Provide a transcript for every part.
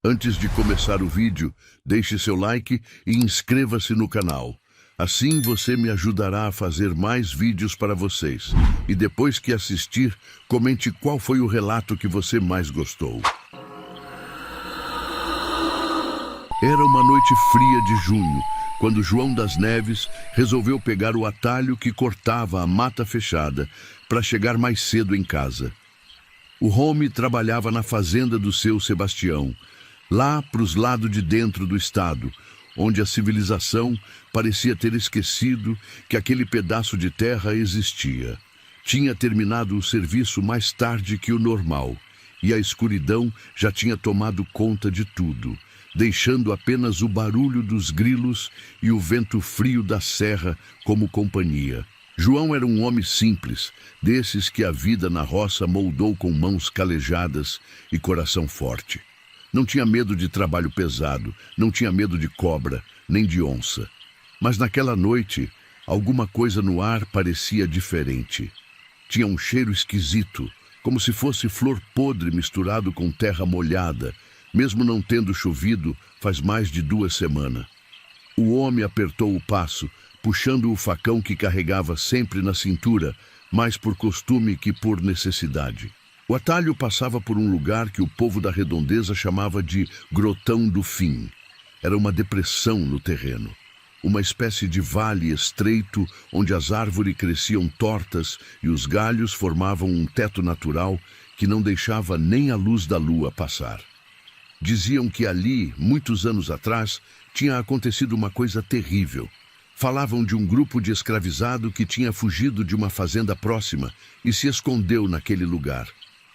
Antes de começar o vídeo, deixe seu like e inscreva-se no canal. Assim você me ajudará a fazer mais vídeos para vocês. E depois que assistir, comente qual foi o relato que você mais gostou. Era uma noite fria de junho, quando João das Neves resolveu pegar o atalho que cortava a mata fechada para chegar mais cedo em casa. O Home trabalhava na fazenda do seu Sebastião, lá para os lados de dentro do estado, onde a civilização parecia ter esquecido que aquele pedaço de terra existia. Tinha terminado o serviço mais tarde que o normal, e a escuridão já tinha tomado conta de tudo, deixando apenas o barulho dos grilos e o vento frio da serra como companhia. João era um homem simples, desses que a vida na roça moldou com mãos calejadas e coração forte. Não tinha medo de trabalho pesado, não tinha medo de cobra, nem de onça. Mas naquela noite, alguma coisa no ar parecia diferente. Tinha um cheiro esquisito, como se fosse flor podre misturado com terra molhada, mesmo não tendo chovido faz mais de 2 semanas. O homem apertou o passo, puxando o facão que carregava sempre na cintura, mais por costume que por necessidade. O atalho passava por um lugar que o povo da redondeza chamava de Grotão do Fim. Era uma depressão no terreno, uma espécie de vale estreito onde as árvores cresciam tortas e os galhos formavam um teto natural que não deixava nem a luz da lua passar. Diziam que ali, muitos anos atrás, tinha acontecido uma coisa terrível. Falavam de um grupo de escravizado que tinha fugido de uma fazenda próxima e se escondeu naquele lugar,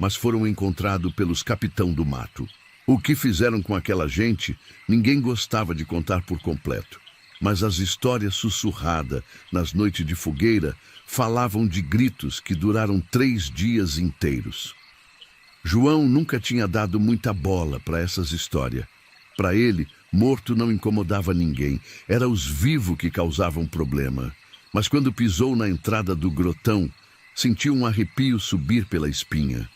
mas foram encontrados pelos capitão do mato. O que fizeram com aquela gente, ninguém gostava de contar por completo, mas as histórias sussurradas nas noites de fogueira falavam de gritos que duraram 3 dias inteiros. João nunca tinha dado muita bola para essas histórias. Para ele, morto não incomodava ninguém, era os vivos que causavam problema. Mas quando pisou na entrada do grotão, sentiu um arrepio subir pela espinha.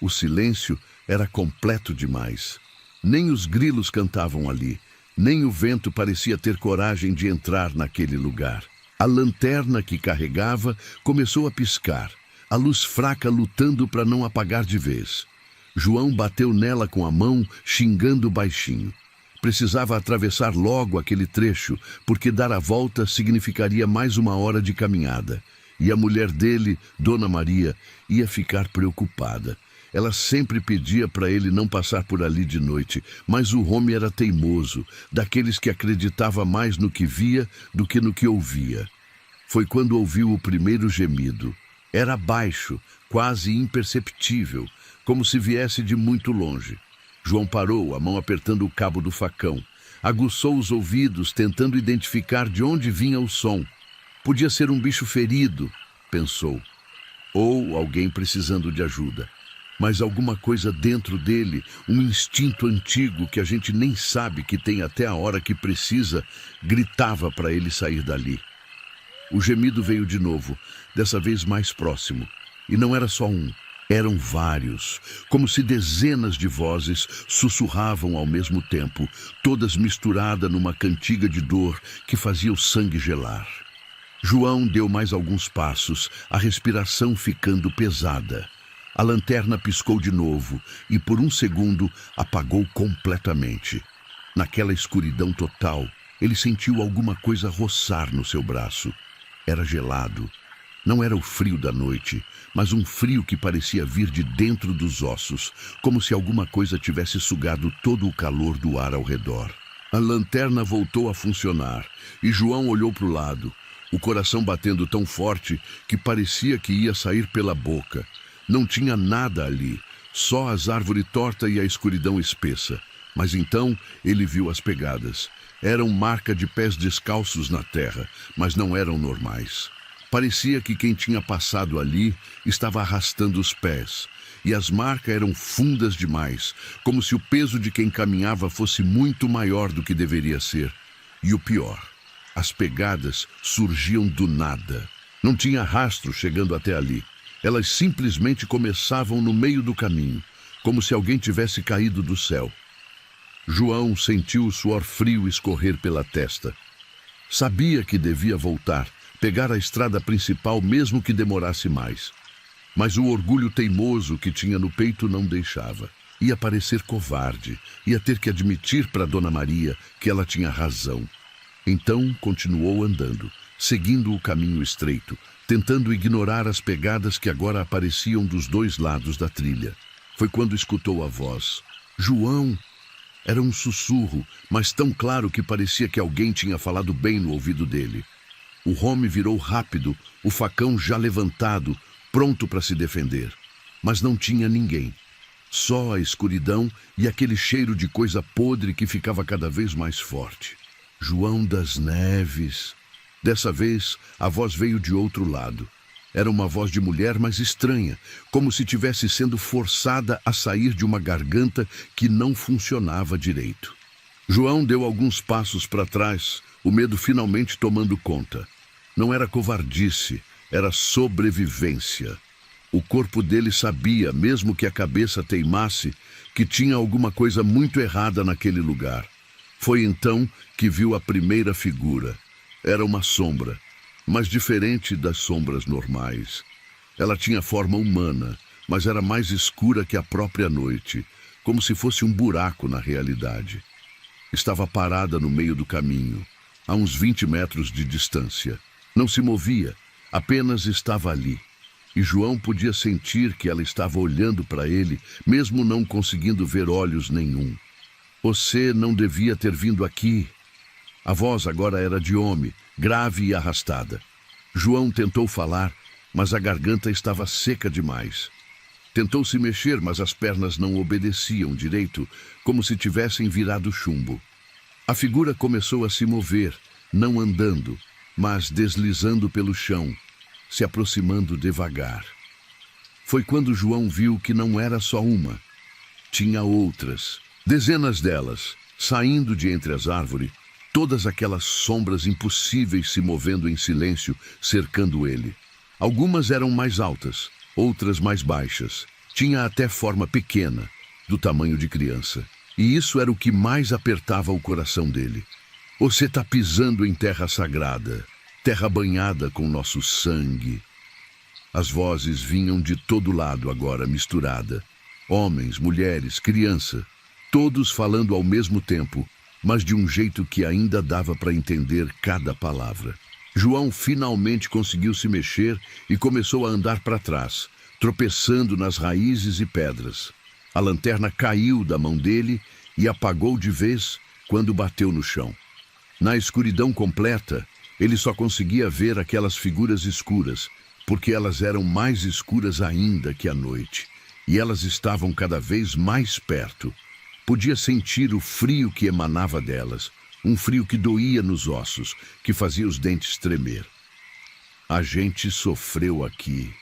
O silêncio era completo demais. Nem os grilos cantavam ali, nem o vento parecia ter coragem de entrar naquele lugar. A lanterna que carregava começou a piscar, a luz fraca lutando para não apagar de vez. João bateu nela com a mão, xingando baixinho. Precisava atravessar logo aquele trecho, porque dar a volta significaria mais 1 hora de caminhada. E a mulher dele, Dona Maria, ia ficar preocupada. Ela sempre pedia para ele não passar por ali de noite, mas o homem era teimoso, daqueles que acreditava mais no que via do que no que ouvia. Foi quando ouviu o primeiro gemido. Era baixo, quase imperceptível, como se viesse de muito longe. João parou, a mão apertando o cabo do facão. Aguçou os ouvidos, tentando identificar de onde vinha o som. Podia ser um bicho ferido, pensou, ou alguém precisando de ajuda. Mas alguma coisa dentro dele, um instinto antigo que a gente nem sabe que tem até a hora que precisa, gritava para ele sair dali. O gemido veio de novo, dessa vez mais próximo. E não era só um, eram vários, como se dezenas de vozes sussurravam ao mesmo tempo, todas misturadas numa cantiga de dor que fazia o sangue gelar. João deu mais alguns passos, a respiração ficando pesada. A lanterna piscou de novo e por 1 segundo apagou completamente. Naquela escuridão total, ele sentiu alguma coisa roçar no seu braço. Era gelado. Não era o frio da noite, mas um frio que parecia vir de dentro dos ossos, como se alguma coisa tivesse sugado todo o calor do ar ao redor. A lanterna voltou a funcionar e João olhou para o lado, o coração batendo tão forte que parecia que ia sair pela boca. Não tinha nada ali, só as árvores tortas e a escuridão espessa. Mas então ele viu as pegadas. Eram marca de pés descalços na terra, mas não eram normais. Parecia que quem tinha passado ali estava arrastando os pés. E as marcas eram fundas demais, como se o peso de quem caminhava fosse muito maior do que deveria ser. E o pior, as pegadas surgiam do nada. Não tinha rastro chegando até ali. Elas simplesmente começavam no meio do caminho, como se alguém tivesse caído do céu. João sentiu o suor frio escorrer pela testa. Sabia que devia voltar, pegar a estrada principal mesmo que demorasse mais. Mas o orgulho teimoso que tinha no peito não deixava. Ia parecer covarde, ia ter que admitir para Dona Maria que ela tinha razão. Então continuou andando, seguindo o caminho estreito, tentando ignorar as pegadas que agora apareciam dos dois lados da trilha. Foi quando escutou a voz. João! Era um sussurro, mas tão claro que parecia que alguém tinha falado bem no ouvido dele. O homem virou rápido, o facão já levantado, pronto para se defender. Mas não tinha ninguém. Só a escuridão e aquele cheiro de coisa podre que ficava cada vez mais forte. João das Neves. Dessa vez, a voz veio de outro lado. Era uma voz de mulher, mas estranha, como se tivesse sendo forçada a sair de uma garganta que não funcionava direito. João deu alguns passos para trás, o medo finalmente tomando conta. Não era covardice, era sobrevivência. O corpo dele sabia, mesmo que a cabeça teimasse, que tinha alguma coisa muito errada naquele lugar. Foi então que viu a primeira figura. Era uma sombra, mas diferente das sombras normais. Ela tinha forma humana, mas era mais escura que a própria noite, como se fosse um buraco na realidade. Estava parada no meio do caminho, a uns 20 metros de distância. Não se movia, apenas estava ali. E João podia sentir que ela estava olhando para ele, mesmo não conseguindo ver olhos nenhum. Você não devia ter vindo aqui. A voz agora era de homem, grave e arrastada. João tentou falar, mas a garganta estava seca demais. Tentou se mexer, mas as pernas não obedeciam direito, como se tivessem virado chumbo. A figura começou a se mover, não andando, mas deslizando pelo chão, se aproximando devagar. Foi quando João viu que não era só uma. Tinha outras, dezenas delas, saindo de entre as árvores, todas aquelas sombras impossíveis se movendo em silêncio, cercando ele. Algumas eram mais altas, outras mais baixas. Tinha até forma pequena, do tamanho de criança. E isso era o que mais apertava o coração dele. Você está pisando em terra sagrada, terra banhada com nosso sangue. As vozes vinham de todo lado agora, misturada. Homens, mulheres, criança, todos falando ao mesmo tempo, mas de um jeito que ainda dava para entender cada palavra. João finalmente conseguiu se mexer e começou a andar para trás, tropeçando nas raízes e pedras. A lanterna caiu da mão dele e apagou de vez quando bateu no chão. Na escuridão completa, ele só conseguia ver aquelas figuras escuras, porque elas eram mais escuras ainda que a noite, e elas estavam cada vez mais perto. Podia sentir o frio que emanava delas, um frio que doía nos ossos, que fazia os dentes tremer. A gente sofreu aqui.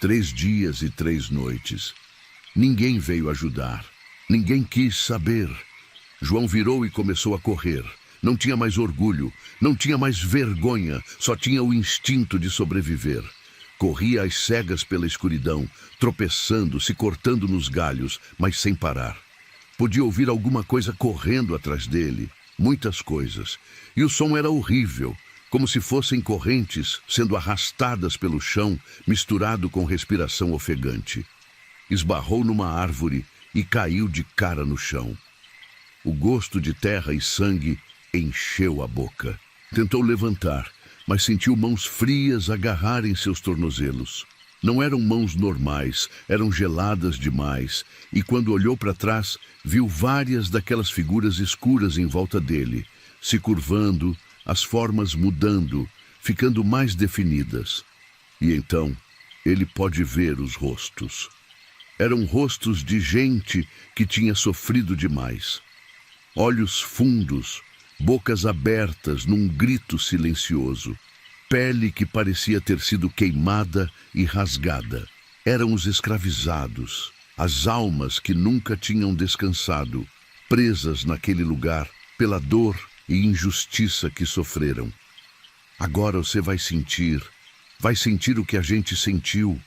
3 dias e 3 noites. Ninguém veio ajudar. Ninguém quis saber. João virou e começou a correr. Não tinha mais orgulho, não tinha mais vergonha, só tinha o instinto de sobreviver. Corria às cegas pela escuridão, tropeçando, se cortando nos galhos, mas sem parar. Podia ouvir alguma coisa correndo atrás dele, muitas coisas. E o som era horrível, como se fossem correntes sendo arrastadas pelo chão, misturado com respiração ofegante. Esbarrou numa árvore e caiu de cara no chão. O gosto de terra e sangue encheu a boca. Tentou levantar, mas sentiu mãos frias agarrarem seus tornozelos. Não eram mãos normais, eram geladas demais, e quando olhou para trás, viu várias daquelas figuras escuras em volta dele, se curvando, as formas mudando, ficando mais definidas. E então, ele pode ver os rostos. Eram rostos de gente que tinha sofrido demais. Olhos fundos, bocas abertas num grito silencioso. Pele que parecia ter sido queimada e rasgada. Eram os escravizados, as almas que nunca tinham descansado, presas naquele lugar pela dor e injustiça que sofreram. Agora você vai sentir o que a gente sentiu.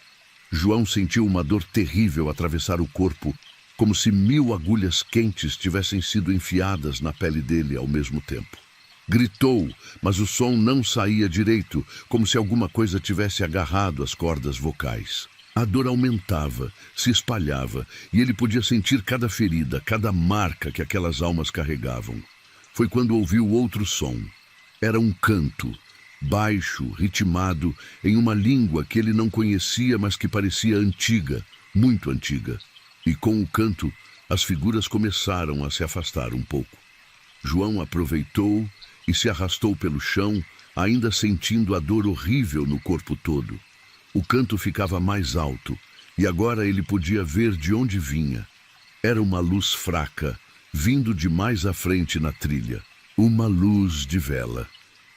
João sentiu uma dor terrível atravessar o corpo como se 1000 agulhas quentes tivessem sido enfiadas na pele dele ao mesmo tempo. Gritou, mas o som não saía direito, como se alguma coisa tivesse agarrado as cordas vocais. A dor aumentava, se espalhava, e ele podia sentir cada ferida, cada marca que aquelas almas carregavam. Foi quando ouviu outro som. Era um canto, baixo, ritmado, em uma língua que ele não conhecia, mas que parecia antiga, muito antiga. E com o canto, as figuras começaram a se afastar um pouco. João aproveitou e se arrastou pelo chão, ainda sentindo a dor horrível no corpo todo. O canto ficava mais alto, e agora ele podia ver de onde vinha. Era uma luz fraca, vindo de mais à frente na trilha. Uma luz de vela.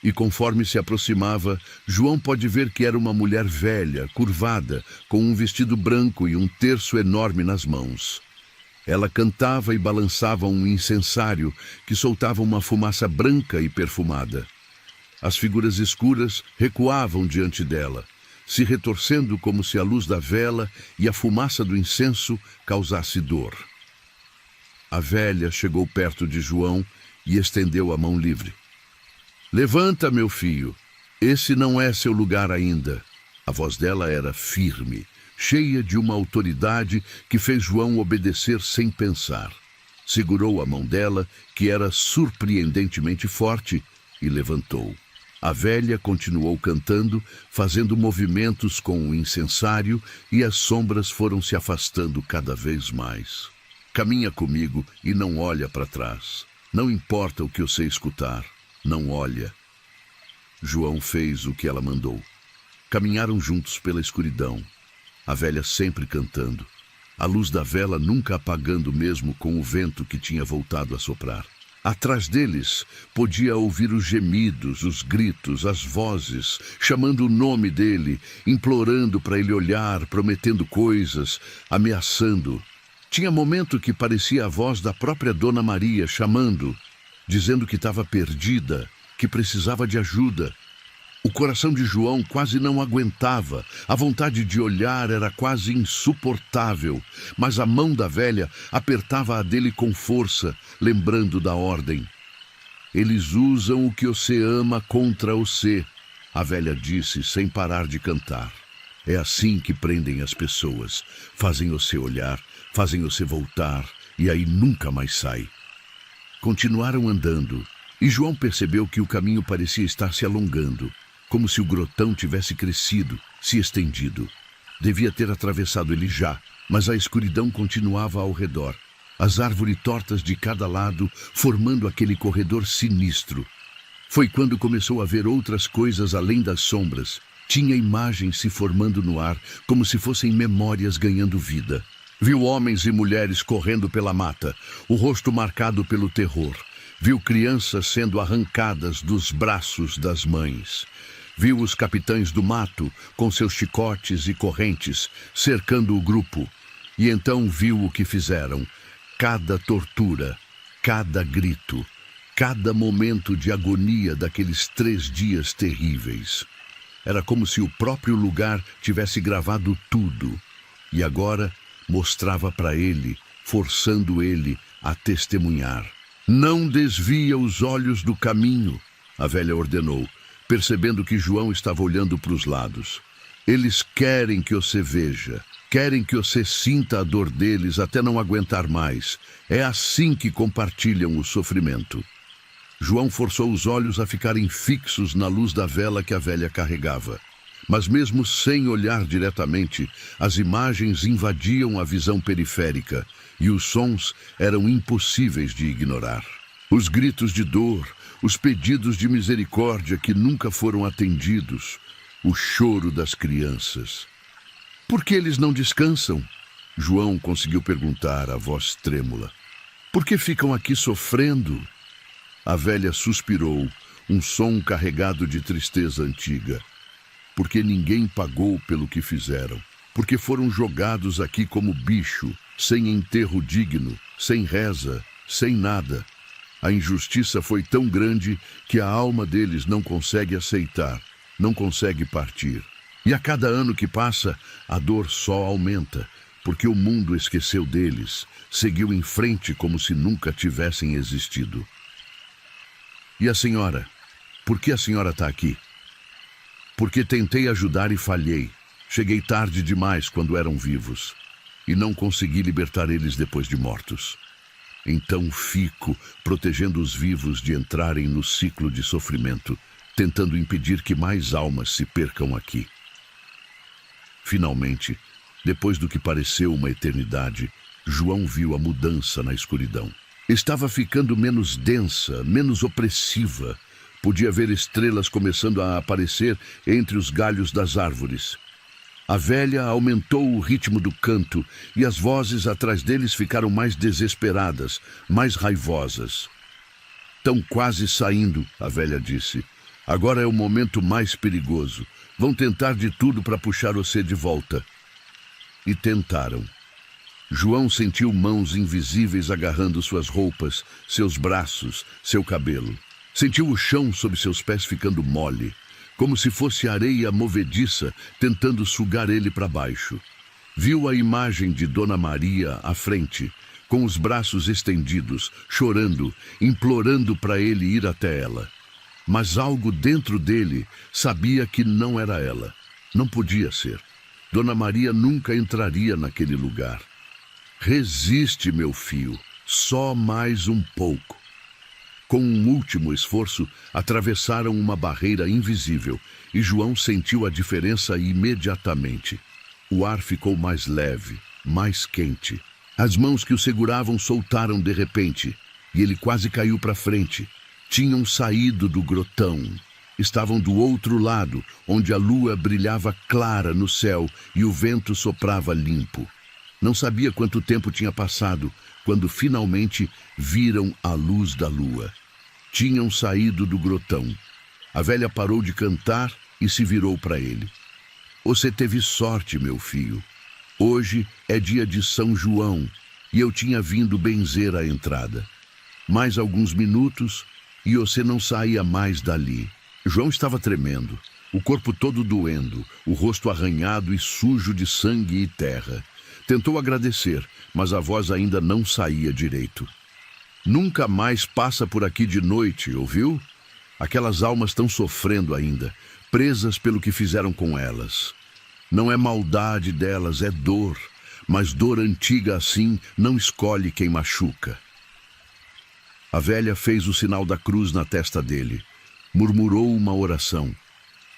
E conforme se aproximava, João pode ver que era uma mulher velha, curvada, com um vestido branco e um terço enorme nas mãos. Ela cantava e balançava um incensário que soltava uma fumaça branca e perfumada. As figuras escuras recuavam diante dela, se retorcendo como se a luz da vela e a fumaça do incenso causasse dor. A velha chegou perto de João e estendeu a mão livre. "Levanta, meu filho. Esse não é seu lugar ainda." A voz dela era firme, cheia de uma autoridade que fez João obedecer sem pensar. Segurou a mão dela, que era surpreendentemente forte, e levantou. A velha continuou cantando, fazendo movimentos com o incensário, e as sombras foram se afastando cada vez mais. "Caminha comigo e não olha para trás. Não importa o que eu sei escutar. Não olha." João fez o que ela mandou. Caminharam juntos pela escuridão. A velha sempre cantando. A luz da vela nunca apagando mesmo com o vento que tinha voltado a soprar. Atrás deles, podia ouvir os gemidos, os gritos, as vozes, chamando o nome dele, implorando para ele olhar, prometendo coisas, ameaçando. Tinha momento que parecia a voz da própria Dona Maria chamando, dizendo que estava perdida, que precisava de ajuda. O coração de João quase não aguentava, a vontade de olhar era quase insuportável, mas a mão da velha apertava a dele com força, lembrando da ordem. "Eles usam o que você ama contra você", a velha disse sem parar de cantar. "É assim que prendem as pessoas, fazem você olhar, fazem você voltar, e aí nunca mais sai." Continuaram andando, e João percebeu que o caminho parecia estar se alongando, como se o grotão tivesse crescido, se estendido. Devia ter atravessado ele já, mas a escuridão continuava ao redor. As árvores tortas de cada lado, formando aquele corredor sinistro. Foi quando começou a ver outras coisas além das sombras. Tinha imagens se formando no ar, como se fossem memórias ganhando vida. Viu homens e mulheres correndo pela mata, o rosto marcado pelo terror. Viu crianças sendo arrancadas dos braços das mães. Viu os capitães do mato, com seus chicotes e correntes, cercando o grupo. E então viu o que fizeram. Cada tortura, cada grito, cada momento de agonia daqueles 3 dias terríveis. Era como se o próprio lugar tivesse gravado tudo. E agora mostrava para ele, forçando ele a testemunhar. "Não desvia os olhos do caminho", a velha ordenou, percebendo que João estava olhando para os lados. "Eles querem que você veja, querem que você sinta a dor deles até não aguentar mais. É assim que compartilham o sofrimento." João forçou os olhos a ficarem fixos na luz da vela que a velha carregava. Mas mesmo sem olhar diretamente, as imagens invadiam a visão periférica e os sons eram impossíveis de ignorar. Os gritos de dor, os pedidos de misericórdia que nunca foram atendidos, o choro das crianças. "Por que eles não descansam?" João conseguiu perguntar, a voz trêmula. "Por que ficam aqui sofrendo?" A velha suspirou, um som carregado de tristeza antiga. "Porque ninguém pagou pelo que fizeram. Porque foram jogados aqui como bicho, sem enterro digno, sem reza, sem nada. A injustiça foi tão grande que a alma deles não consegue aceitar, não consegue partir. E a cada ano que passa, a dor só aumenta, porque o mundo esqueceu deles, seguiu em frente como se nunca tivessem existido. E a senhora? Por que a senhora está aqui? Porque tentei ajudar e falhei. Cheguei tarde demais quando eram vivos. E não consegui libertar eles depois de mortos. Então fico protegendo os vivos de entrarem no ciclo de sofrimento, tentando impedir que mais almas se percam aqui. Finalmente, depois do que pareceu uma eternidade, João viu a mudança na escuridão. Estava ficando menos densa, menos opressiva. Podia ver estrelas começando a aparecer entre os galhos das árvores. A velha aumentou o ritmo do canto e as vozes atrás deles ficaram mais desesperadas, mais raivosas. "Estão quase saindo", a velha disse. "Agora é o momento mais perigoso. Vão tentar de tudo para puxar você de volta." E tentaram. João sentiu mãos invisíveis agarrando suas roupas, seus braços, seu cabelo. Sentiu o chão sob seus pés ficando mole, como se fosse areia movediça tentando sugar ele para baixo. Viu a imagem de Dona Maria à frente, com os braços estendidos, chorando, implorando para ele ir até ela. Mas algo dentro dele sabia que não era ela. Não podia ser. Dona Maria nunca entraria naquele lugar. "Resiste, meu filho, só mais um pouco." Com um último esforço, atravessaram uma barreira invisível e João sentiu a diferença imediatamente. O ar ficou mais leve, mais quente. As mãos que o seguravam soltaram de repente e ele quase caiu para frente. Tinham saído do grotão. Estavam do outro lado, onde a lua brilhava clara no céu e o vento soprava limpo. Não sabia quanto tempo tinha passado, quando finalmente viram a luz da lua. Tinham saído do grotão. A velha parou de cantar e se virou para ele. "Você teve sorte, meu filho. Hoje é dia de São João e eu tinha vindo benzer a entrada. Mais alguns minutos e você não saía mais dali." João estava tremendo, o corpo todo doendo, o rosto arranhado e sujo de sangue e terra. Tentou agradecer, mas a voz ainda não saía direito. "Nunca mais passa por aqui de noite, ouviu? Aquelas almas estão sofrendo ainda, presas pelo que fizeram com elas. Não é maldade delas, é dor, mas dor antiga assim não escolhe quem machuca." A velha fez o sinal da cruz na testa dele, murmurou uma oração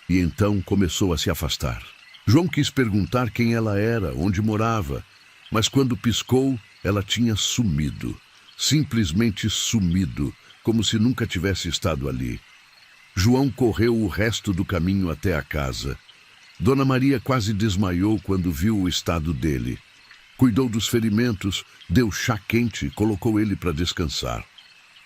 e então começou a se afastar. João quis perguntar quem ela era, onde morava, mas quando piscou, ela tinha sumido. Simplesmente sumido, como se nunca tivesse estado ali. João correu o resto do caminho até a casa. Dona Maria quase desmaiou quando viu o estado dele. Cuidou dos ferimentos, deu chá quente e colocou ele para descansar.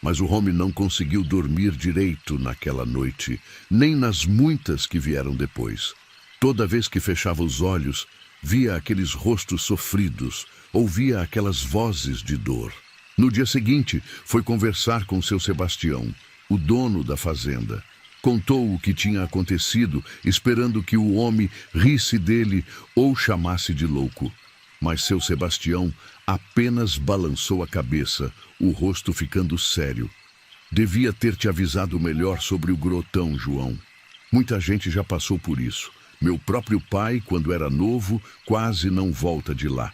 Mas o homem não conseguiu dormir direito naquela noite, nem nas muitas que vieram depois. Toda vez que fechava os olhos, via aqueles rostos sofridos, ouvia aquelas vozes de dor. No dia seguinte, foi conversar com seu Sebastião, o dono da fazenda. Contou o que tinha acontecido, esperando que o homem risse dele ou chamasse de louco. Mas seu Sebastião apenas balançou a cabeça, o rosto ficando sério. "Devia ter te avisado melhor sobre o grotão, João. Muita gente já passou por isso. Meu próprio pai, quando era novo, quase não volta de lá.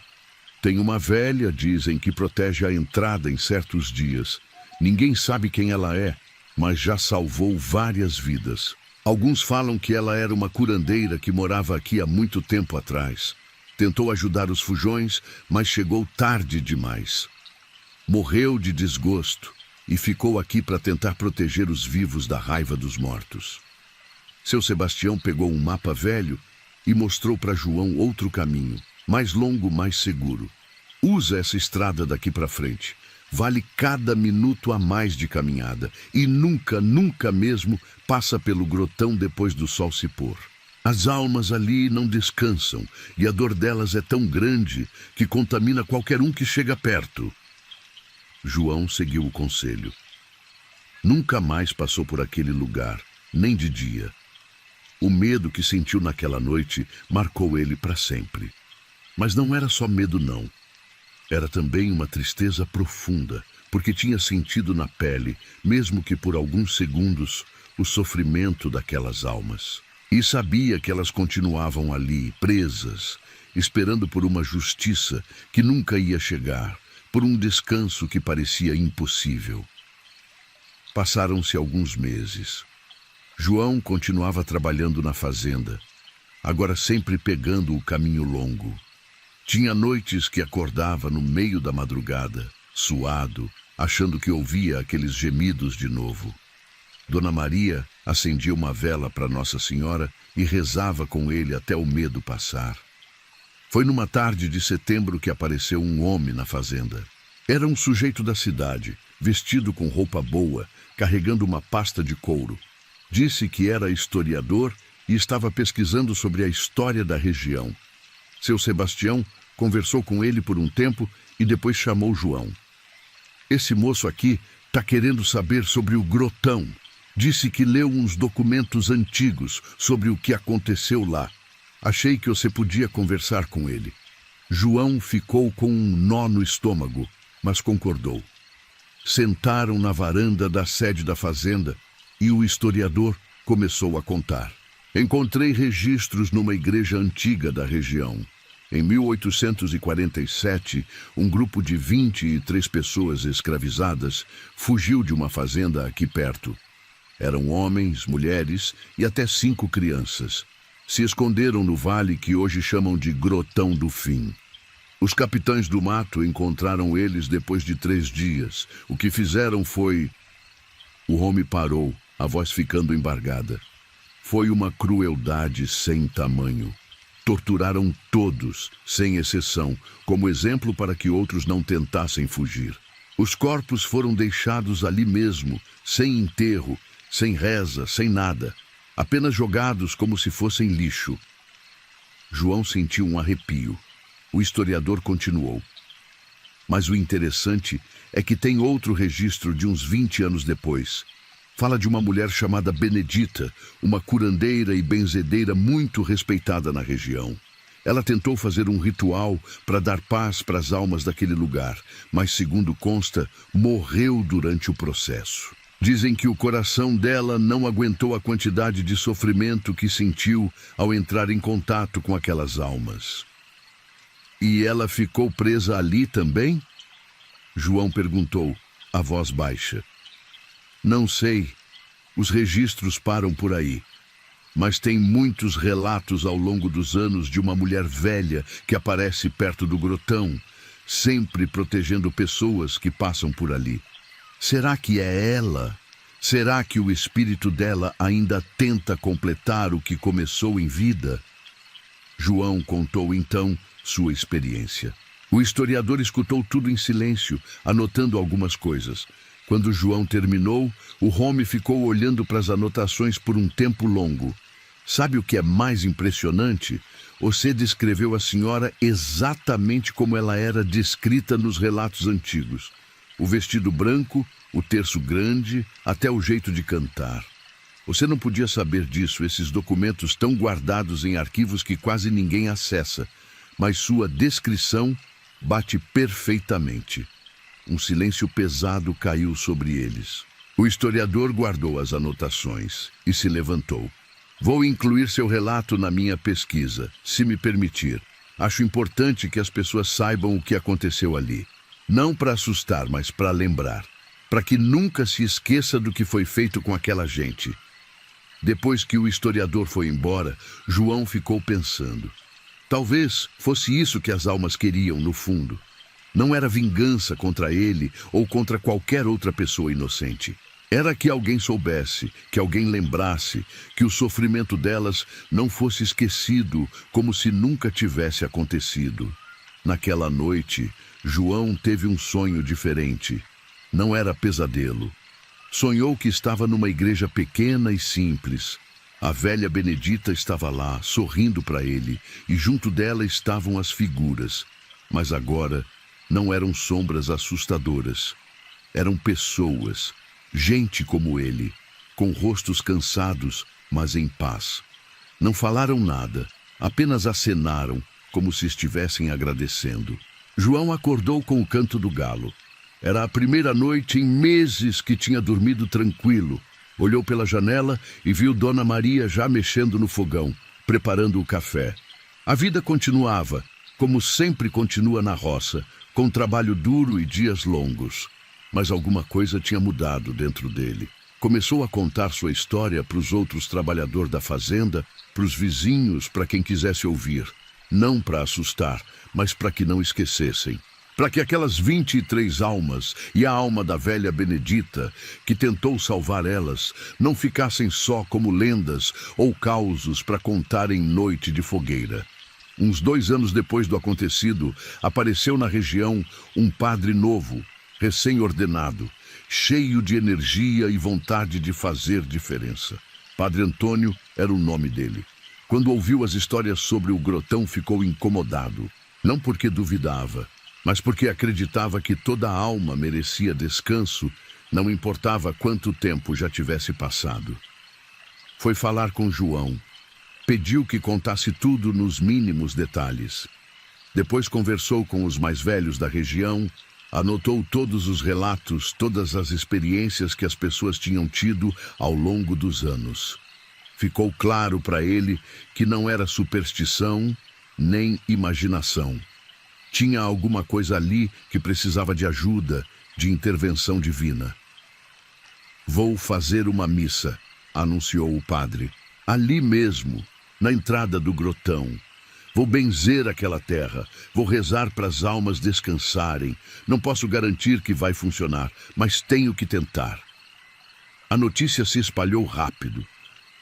Tem uma velha, dizem, que protege a entrada em certos dias. Ninguém sabe quem ela é, mas já salvou várias vidas. Alguns falam que ela era uma curandeira que morava aqui há muito tempo atrás. Tentou ajudar os fujões, mas chegou tarde demais. Morreu de desgosto e ficou aqui para tentar proteger os vivos da raiva dos mortos." Seu Sebastião pegou um mapa velho e mostrou para João outro caminho, mais longo, mais seguro. "Usa essa estrada daqui para frente. Vale cada minuto a mais de caminhada e nunca, nunca mesmo passa pelo grotão depois do sol se pôr. As almas ali não descansam e a dor delas é tão grande que contamina qualquer um que chega perto." João seguiu o conselho. Nunca mais passou por aquele lugar, nem de dia. O medo que sentiu naquela noite marcou ele para sempre. Mas não era só medo, não. Era também uma tristeza profunda, porque tinha sentido na pele, mesmo que por alguns segundos, o sofrimento daquelas almas. E sabia que elas continuavam ali, presas, esperando por uma justiça que nunca ia chegar, por um descanso que parecia impossível. Passaram-se alguns meses. João continuava trabalhando na fazenda, agora sempre pegando o caminho longo. Tinha noites que acordava no meio da madrugada, suado, achando que ouvia aqueles gemidos de novo. Dona Maria acendia uma vela para Nossa Senhora e rezava com ele até o medo passar. Foi numa tarde de setembro que apareceu um homem na fazenda. Era um sujeito da cidade, vestido com roupa boa, carregando uma pasta de couro. Disse que era historiador e estava pesquisando sobre a história da região. Seu Sebastião conversou com ele por um tempo e depois chamou João. Esse moço aqui está querendo saber sobre o Grotão. Disse que leu uns documentos antigos sobre o que aconteceu lá. Achei que você podia conversar com ele. João ficou com um nó no estômago, mas concordou. Sentaram na varanda da sede da fazenda e o historiador começou a contar. Encontrei registros numa igreja antiga da região. Em 1847, um grupo de 23 pessoas escravizadas fugiu de uma fazenda aqui perto. Eram homens, mulheres e até 5 crianças. Se esconderam no vale que hoje chamam de Grotão do Fim. Os capitães do mato encontraram eles depois de 3 dias. O que fizeram foi... O homem parou, a voz ficando embargada. Foi uma crueldade sem tamanho. Torturaram todos, sem exceção, como exemplo para que outros não tentassem fugir. Os corpos foram deixados ali mesmo, sem enterro, sem reza, sem nada, apenas jogados como se fossem lixo. João sentiu um arrepio. O historiador continuou. Mas o interessante é que tem outro registro de uns 20 anos depois. Fala de uma mulher chamada Benedita, uma curandeira e benzedeira muito respeitada na região. Ela tentou fazer um ritual para dar paz para as almas daquele lugar, mas, segundo consta, morreu durante o processo. Dizem que o coração dela não aguentou a quantidade de sofrimento que sentiu ao entrar em contato com aquelas almas. E ela ficou presa ali também? João perguntou, a voz baixa. Não sei, os registros param por aí, mas tem muitos relatos ao longo dos anos de uma mulher velha que aparece perto do grotão, sempre protegendo pessoas que passam por ali. Será que é ela? Será que o espírito dela ainda tenta completar o que começou em vida? João contou então sua experiência. O historiador escutou tudo em silêncio, anotando algumas coisas. Quando João terminou, o homem ficou olhando para as anotações por um tempo longo. Sabe o que é mais impressionante? Você descreveu a senhora exatamente como ela era descrita nos relatos antigos. O vestido branco, o terço grande, até o jeito de cantar. Você não podia saber disso, esses documentos estão guardados em arquivos que quase ninguém acessa, mas sua descrição bate perfeitamente. Um silêncio pesado caiu sobre eles. O historiador guardou as anotações e se levantou. Vou incluir seu relato na minha pesquisa, se me permitir. Acho importante que as pessoas saibam o que aconteceu ali. Não para assustar, mas para lembrar. Para que nunca se esqueça do que foi feito com aquela gente. Depois que o historiador foi embora, João ficou pensando. Talvez fosse isso que as almas queriam, no fundo. Não era vingança contra ele ou contra qualquer outra pessoa inocente. Era que alguém soubesse, que alguém lembrasse, que o sofrimento delas não fosse esquecido como se nunca tivesse acontecido. Naquela noite, João teve um sonho diferente. Não era pesadelo. Sonhou que estava numa igreja pequena e simples. A velha Benedita estava lá, sorrindo para ele, e junto dela estavam as figuras. Mas agora não eram sombras assustadoras. Eram pessoas, gente como ele, com rostos cansados, mas em paz. Não falaram nada, apenas acenaram, como se estivessem agradecendo. João acordou com o canto do galo. Era a primeira noite em meses que tinha dormido tranquilo. Olhou pela janela e viu Dona Maria já mexendo no fogão, preparando o café. A vida continuava, como sempre continua na roça, com trabalho duro e dias longos. Mas alguma coisa tinha mudado dentro dele. Começou a contar sua história para os outros trabalhadores da fazenda, para os vizinhos, para quem quisesse ouvir. Não para assustar, mas para que não esquecessem. Para que aquelas 23 almas e a alma da velha Benedita, que tentou salvar elas, não ficassem só como lendas ou causos para contar em noite de fogueira. Uns 2 anos depois do acontecido, apareceu na região um padre novo, recém-ordenado, cheio de energia e vontade de fazer diferença. Padre Antônio era o nome dele. Quando ouviu as histórias sobre o grotão, ficou incomodado. Não porque duvidava, mas porque acreditava que toda alma merecia descanso, não importava quanto tempo já tivesse passado. Foi falar com João. Pediu que contasse tudo nos mínimos detalhes. Depois conversou com os mais velhos da região, anotou todos os relatos, todas as experiências que as pessoas tinham tido ao longo dos anos. Ficou claro para ele que não era superstição nem imaginação. Tinha alguma coisa ali que precisava de ajuda, de intervenção divina. "Vou fazer uma missa", anunciou o padre. "Ali mesmo, na entrada do grotão. Vou benzer aquela terra, vou rezar para as almas descansarem. Não posso garantir que vai funcionar, mas tenho que tentar." A notícia se espalhou rápido.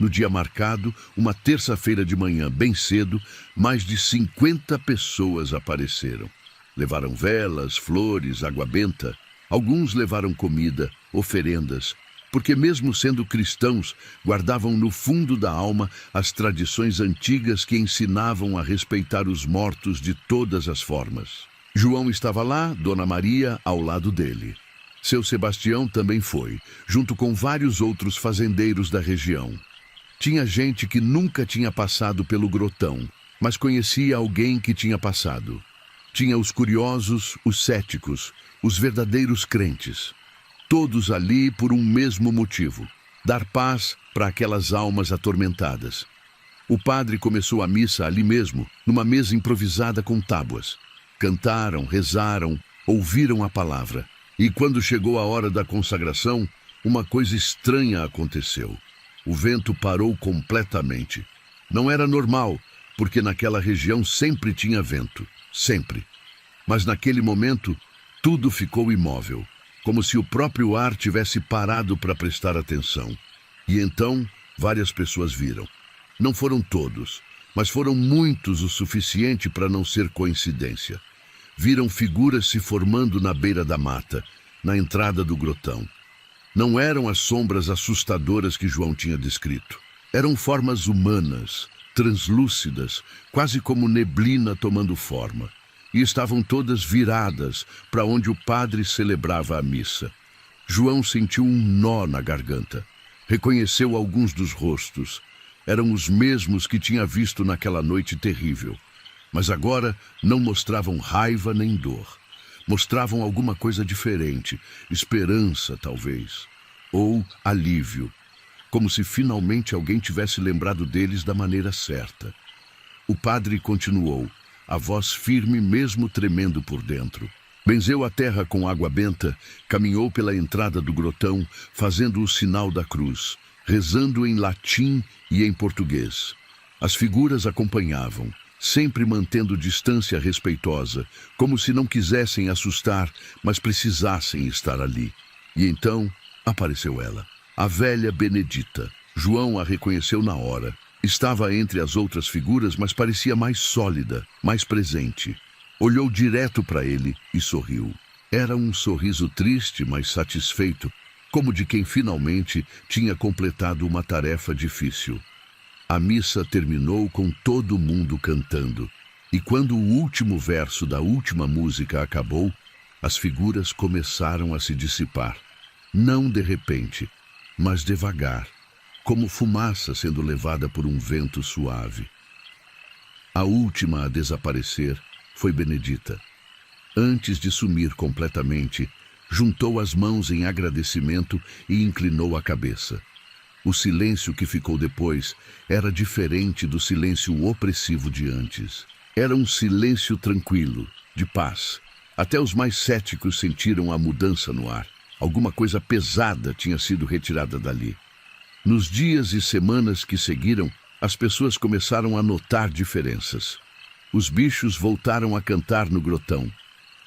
No dia marcado, uma terça-feira de manhã, bem cedo, mais de 50 pessoas apareceram. Levaram velas, flores, água benta. Alguns levaram comida, oferendas, porque mesmo sendo cristãos, guardavam no fundo da alma as tradições antigas que ensinavam a respeitar os mortos de todas as formas. João estava lá, Dona Maria ao lado dele. Seu Sebastião também foi, junto com vários outros fazendeiros da região. Tinha gente que nunca tinha passado pelo grotão, mas conhecia alguém que tinha passado. Tinha os curiosos, os céticos, os verdadeiros crentes. Todos ali por um mesmo motivo: dar paz para aquelas almas atormentadas. O padre começou a missa ali mesmo, numa mesa improvisada com tábuas. Cantaram, rezaram, ouviram a palavra. E quando chegou a hora da consagração, uma coisa estranha aconteceu. O vento parou completamente. Não era normal, porque naquela região sempre tinha vento, sempre. Mas naquele momento, tudo ficou imóvel, como se o próprio ar tivesse parado para prestar atenção. E então, várias pessoas viram. Não foram todos, mas foram muitos o suficiente para não ser coincidência. Viram figuras se formando na beira da mata, na entrada do grotão. Não eram as sombras assustadoras que João tinha descrito. Eram formas humanas, translúcidas, quase como neblina tomando forma. E estavam todas viradas para onde o padre celebrava a missa. João sentiu um nó na garganta. Reconheceu alguns dos rostos. Eram os mesmos que tinha visto naquela noite terrível. Mas agora não mostravam raiva nem dor. Mostravam alguma coisa diferente, esperança, talvez, ou alívio, como se finalmente alguém tivesse lembrado deles da maneira certa. O padre continuou, a voz firme mesmo tremendo por dentro. Benzeu a terra com água benta, caminhou pela entrada do grotão, fazendo o sinal da cruz, rezando em latim e em português. As figuras acompanhavam, sempre mantendo distância respeitosa, como se não quisessem assustar, mas precisassem estar ali. E então apareceu ela, a velha Benedita. João a reconheceu na hora. Estava entre as outras figuras, mas parecia mais sólida, mais presente. Olhou direto para ele e sorriu. Era um sorriso triste, mas satisfeito, como de quem finalmente tinha completado uma tarefa difícil. A missa terminou com todo mundo cantando, e quando o último verso da última música acabou, as figuras começaram a se dissipar. Não de repente, mas devagar, como fumaça sendo levada por um vento suave. A última a desaparecer foi Benedita. Antes de sumir completamente, juntou as mãos em agradecimento e inclinou a cabeça. O silêncio que ficou depois era diferente do silêncio opressivo de antes. Era um silêncio tranquilo, de paz. Até os mais céticos sentiram a mudança no ar. Alguma coisa pesada tinha sido retirada dali. Nos dias e semanas que seguiram, as pessoas começaram a notar diferenças. Os bichos voltaram a cantar no grotão.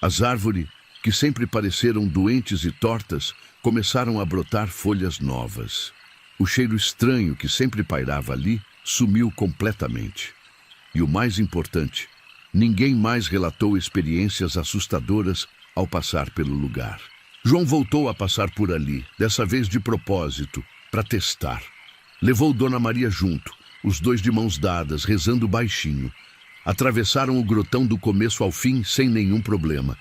As árvores, que sempre pareceram doentes e tortas, começaram a brotar folhas novas. O cheiro estranho que sempre pairava ali sumiu completamente. E o mais importante, ninguém mais relatou experiências assustadoras ao passar pelo lugar. João voltou a passar por ali, dessa vez de propósito, para testar. Levou Dona Maria junto, os dois de mãos dadas, rezando baixinho. Atravessaram o grotão do começo ao fim sem nenhum problema.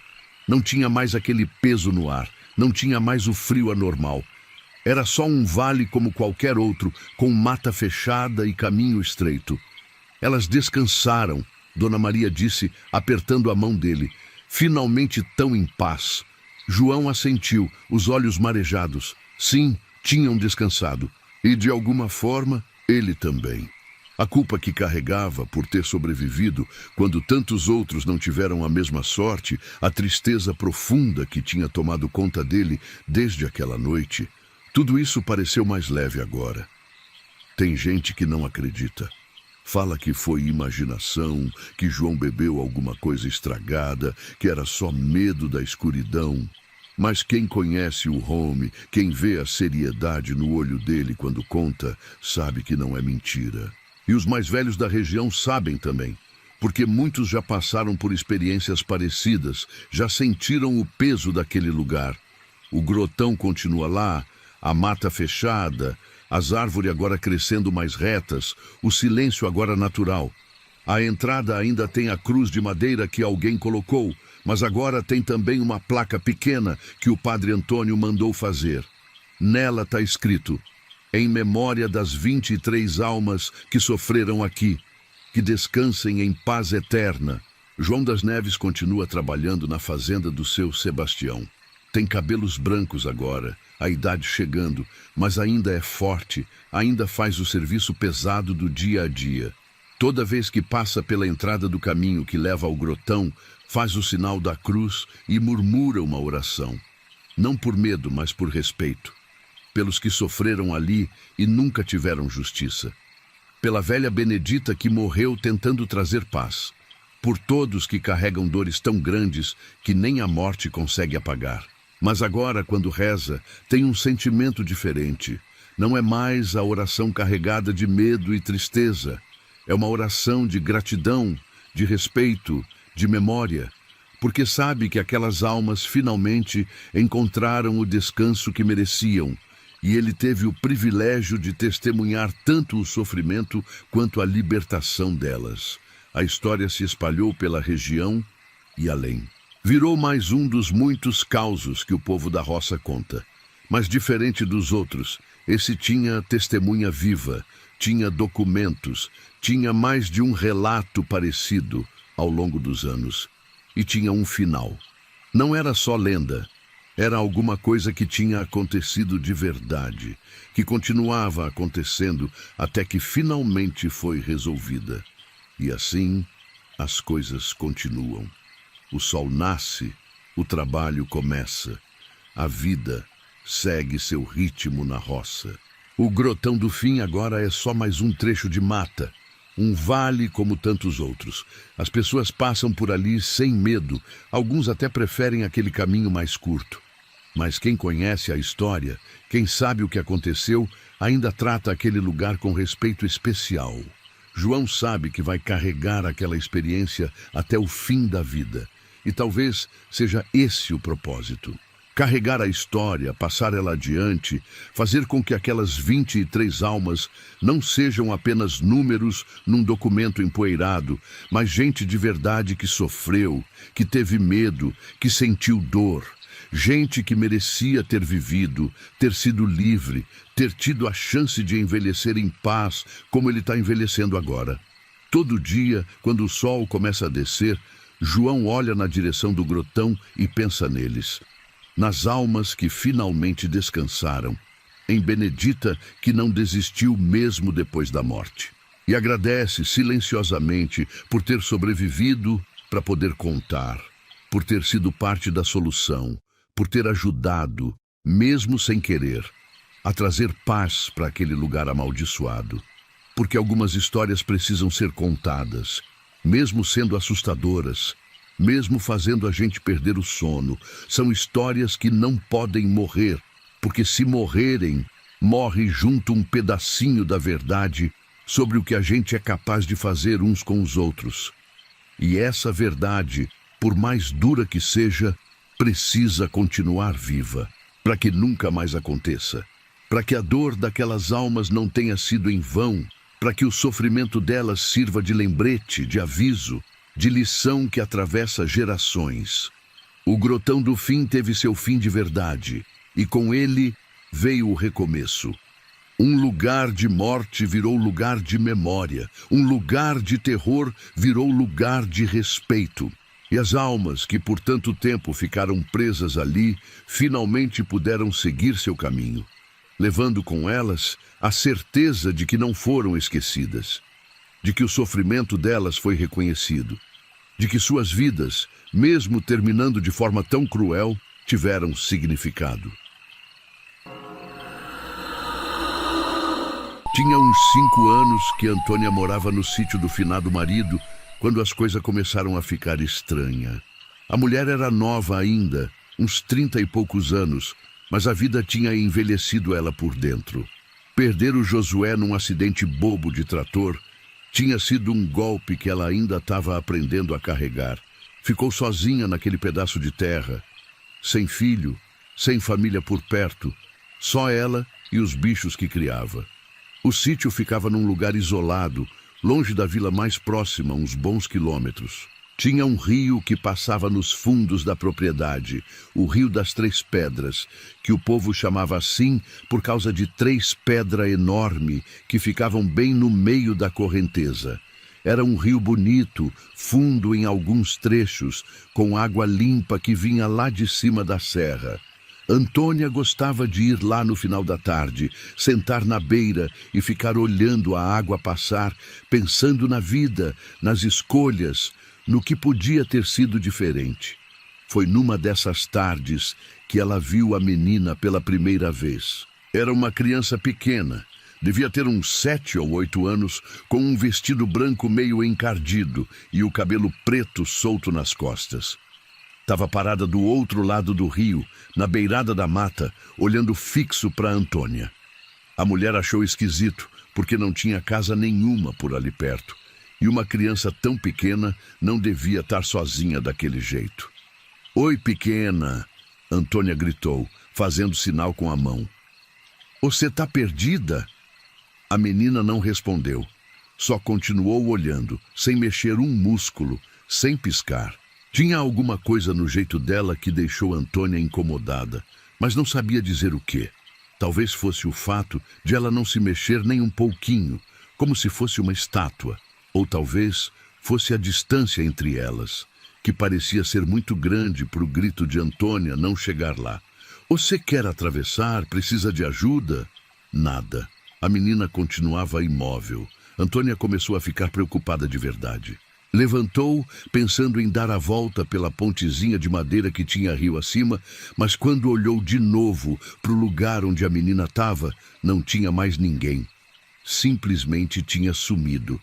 Não tinha mais aquele peso no ar, não tinha mais o frio anormal. Era só um vale como qualquer outro, com mata fechada e caminho estreito. Elas descansaram, Dona Maria disse, apertando a mão dele. Finalmente tão em paz. João assentiu, os olhos marejados. Sim, tinham descansado. E de alguma forma, ele também. A culpa que carregava por ter sobrevivido, quando tantos outros não tiveram a mesma sorte, a tristeza profunda que tinha tomado conta dele desde aquela noite, tudo isso pareceu mais leve agora. Tem gente que não acredita. Fala que foi imaginação, que João bebeu alguma coisa estragada, que era só medo da escuridão. Mas quem conhece o Home, quem vê a seriedade no olho dele quando conta, sabe que não é mentira. E os mais velhos da região sabem também, porque muitos já passaram por experiências parecidas, já sentiram o peso daquele lugar. O grotão continua lá, a mata fechada, as árvores agora crescendo mais retas, o silêncio agora natural. A entrada ainda tem a cruz de madeira que alguém colocou, mas agora tem também uma placa pequena que o padre Antônio mandou fazer. Nela está escrito: em memória das 23 almas que sofreram aqui, que descansem em paz eterna. João das Neves continua trabalhando na fazenda do seu Sebastião. Tem cabelos brancos agora, a idade chegando, mas ainda é forte, ainda faz o serviço pesado do dia a dia. Toda vez que passa pela entrada do caminho que leva ao grotão, faz o sinal da cruz e murmura uma oração. Não por medo, mas por respeito. Pelos que sofreram ali e nunca tiveram justiça. Pela velha Benedita que morreu tentando trazer paz. Por todos que carregam dores tão grandes que nem a morte consegue apagar. Mas agora, quando reza, tem um sentimento diferente. Não é mais a oração carregada de medo e tristeza. É uma oração de gratidão, de respeito, de memória. Porque sabe que aquelas almas finalmente encontraram o descanso que mereciam. E ele teve o privilégio de testemunhar tanto o sofrimento quanto a libertação delas. A história se espalhou pela região e além. Virou mais um dos muitos causos que o povo da roça conta. Mas diferente dos outros, esse tinha testemunha viva, tinha documentos, tinha mais de um relato parecido ao longo dos anos. E tinha um final. Não era só lenda. Era alguma coisa que tinha acontecido de verdade, que continuava acontecendo até que finalmente foi resolvida. E assim, as coisas continuam. O sol nasce, o trabalho começa. A vida segue seu ritmo na roça. O grotão do fim agora é só mais um trecho de mata, um vale como tantos outros. As pessoas passam por ali sem medo, alguns até preferem aquele caminho mais curto. Mas quem conhece a história, quem sabe o que aconteceu, ainda trata aquele lugar com respeito especial. João sabe que vai carregar aquela experiência até o fim da vida. E talvez seja esse o propósito. Carregar a história, passar ela adiante, fazer com que aquelas 23 almas não sejam apenas números num documento empoeirado, mas gente de verdade que sofreu, que teve medo, que sentiu dor. Gente que merecia ter vivido, ter sido livre, ter tido a chance de envelhecer em paz, como ele está envelhecendo agora. Todo dia, quando o sol começa a descer, João olha na direção do grotão e pensa neles, nas almas que finalmente descansaram, em Benedita que não desistiu mesmo depois da morte. E agradece silenciosamente por ter sobrevivido para poder contar, por ter sido parte da solução, por ter ajudado, mesmo sem querer, a trazer paz para aquele lugar amaldiçoado. Porque algumas histórias precisam ser contadas, mesmo sendo assustadoras, mesmo fazendo a gente perder o sono. São histórias que não podem morrer, porque se morrerem, morre junto um pedacinho da verdade sobre o que a gente é capaz de fazer uns com os outros. E essa verdade, por mais dura que seja, precisa continuar viva, para que nunca mais aconteça, para que a dor daquelas almas não tenha sido em vão, para que o sofrimento delas sirva de lembrete, de aviso, de lição que atravessa gerações. O grotão do fim teve seu fim de verdade, e com ele veio o recomeço. Um lugar de morte virou lugar de memória, um lugar de terror virou lugar de respeito. E as almas que por tanto tempo ficaram presas ali, finalmente puderam seguir seu caminho, levando com elas a certeza de que não foram esquecidas, de que o sofrimento delas foi reconhecido, de que suas vidas, mesmo terminando de forma tão cruel, tiveram significado. Tinha uns 5 anos que Antônia morava no sítio do finado marido, quando as coisas começaram a ficar estranhas. A mulher era nova ainda, uns 30 e poucos anos, mas a vida tinha envelhecido ela por dentro. Perder o Josué num acidente bobo de trator tinha sido um golpe que ela ainda estava aprendendo a carregar. Ficou sozinha naquele pedaço de terra, sem filho, sem família por perto, só ela e os bichos que criava. O sítio ficava num lugar isolado, longe da vila mais próxima, uns bons quilômetros. Tinha um rio que passava nos fundos da propriedade, o Rio das Três Pedras, que o povo chamava assim por causa de 3 pedras enormes que ficavam bem no meio da correnteza. Era um rio bonito, fundo em alguns trechos, com água limpa que vinha lá de cima da serra. Antônia gostava de ir lá no final da tarde, sentar na beira e ficar olhando a água passar, pensando na vida, nas escolhas, no que podia ter sido diferente. Foi numa dessas tardes que ela viu a menina pela primeira vez. Era uma criança pequena, devia ter uns 7 ou 8 anos, com um vestido branco meio encardido e o cabelo preto solto nas costas. Estava parada do outro lado do rio, na beirada da mata, olhando fixo para Antônia. A mulher achou esquisito, porque não tinha casa nenhuma por ali perto. E uma criança tão pequena não devia estar sozinha daquele jeito. "Oi, pequena!" Antônia gritou, fazendo sinal com a mão. "Você está perdida?" A menina não respondeu. Só continuou olhando, sem mexer um músculo, sem piscar. Tinha alguma coisa no jeito dela que deixou Antônia incomodada, mas não sabia dizer o quê. Talvez fosse o fato de ela não se mexer nem um pouquinho, como se fosse uma estátua. Ou talvez fosse a distância entre elas, que parecia ser muito grande para o grito de Antônia não chegar lá. "Você quer atravessar? Precisa de ajuda?" Nada. A menina continuava imóvel. Antônia começou a ficar preocupada de verdade. Levantou, pensando em dar a volta pela pontezinha de madeira que tinha rio acima, mas quando olhou de novo para o lugar onde a menina estava, não tinha mais ninguém. Simplesmente tinha sumido.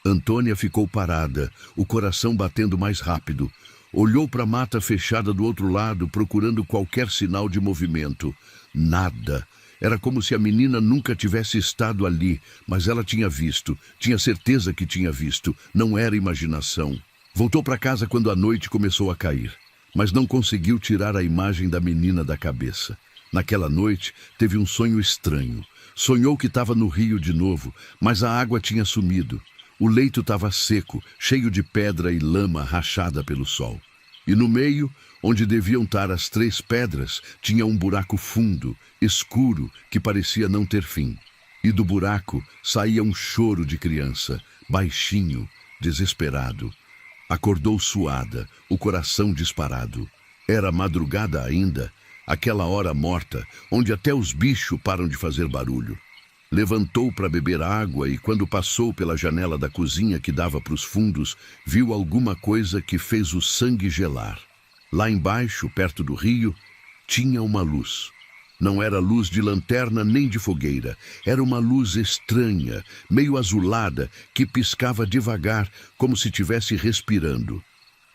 Antônia ficou parada, o coração batendo mais rápido. Olhou para a mata fechada do outro lado, procurando qualquer sinal de movimento. Nada. Era como se a menina nunca tivesse estado ali, mas ela tinha visto, tinha certeza que tinha visto, não era imaginação. Voltou para casa quando a noite começou a cair, mas não conseguiu tirar a imagem da menina da cabeça. Naquela noite, teve um sonho estranho. Sonhou que estava no rio de novo, mas a água tinha sumido. O leito estava seco, cheio de pedra e lama rachada pelo sol. E no meio, onde deviam estar as 3 pedras, tinha um buraco fundo, escuro, que parecia não ter fim. E do buraco saía um choro de criança, baixinho, desesperado. Acordou suada, o coração disparado. Era madrugada ainda, aquela hora morta, onde até os bichos param de fazer barulho. Levantou para beber água e, quando passou pela janela da cozinha que dava para os fundos, viu alguma coisa que fez o sangue gelar. Lá embaixo, perto do rio, tinha uma luz. Não era luz de lanterna nem de fogueira. Era uma luz estranha, meio azulada, que piscava devagar, como se estivesse respirando.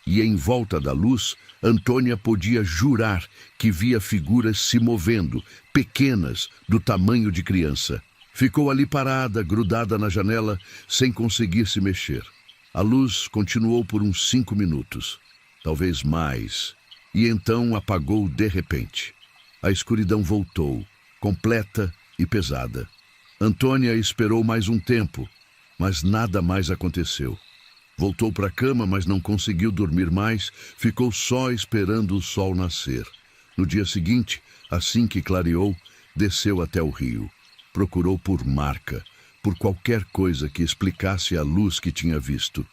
E em volta da luz, Antônia podia jurar que via figuras se movendo, pequenas, do tamanho de criança. Ficou ali parada, grudada na janela, sem conseguir se mexer. A luz continuou por uns 5 minutos, talvez mais, e então apagou de repente. A escuridão voltou, completa e pesada. Antônia esperou mais um tempo, mas nada mais aconteceu. Voltou para a cama, mas não conseguiu dormir mais, ficou só esperando o sol nascer. No dia seguinte, assim que clareou, desceu até o rio. Procurou por marca, por qualquer coisa que explicasse a luz que tinha visto.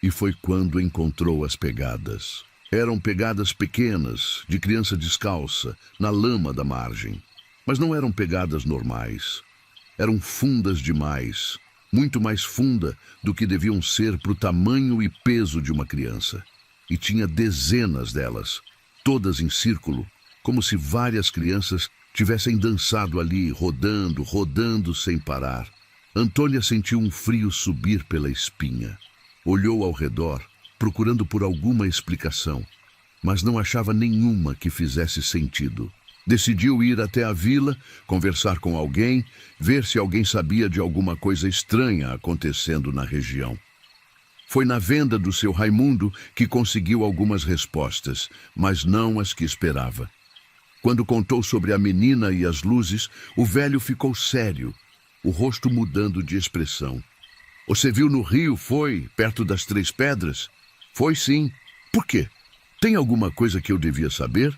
E foi quando encontrou as pegadas. Eram pegadas pequenas, de criança descalça, na lama da margem. Mas não eram pegadas normais. Eram fundas demais, muito mais funda do que deviam ser para o tamanho e peso de uma criança. E tinha dezenas delas, todas em círculo, como se várias crianças tivessem dançado ali, rodando, rodando sem parar. Antônia sentiu um frio subir pela espinha. Olhou ao redor, procurando por alguma explicação, mas não achava nenhuma que fizesse sentido. Decidiu ir até a vila, conversar com alguém, ver se alguém sabia de alguma coisa estranha acontecendo na região. Foi na venda do seu Raimundo que conseguiu algumas respostas, mas não as que esperava. Quando contou sobre a menina e as luzes, o velho ficou sério, o rosto mudando de expressão. Você viu no rio, foi, perto das 3 pedras? Foi sim. Por quê? Tem alguma coisa que eu devia saber?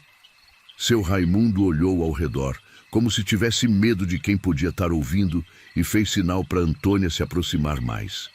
Seu Raimundo olhou ao redor, como se tivesse medo de quem podia estar ouvindo, e fez sinal para Antônia se aproximar mais.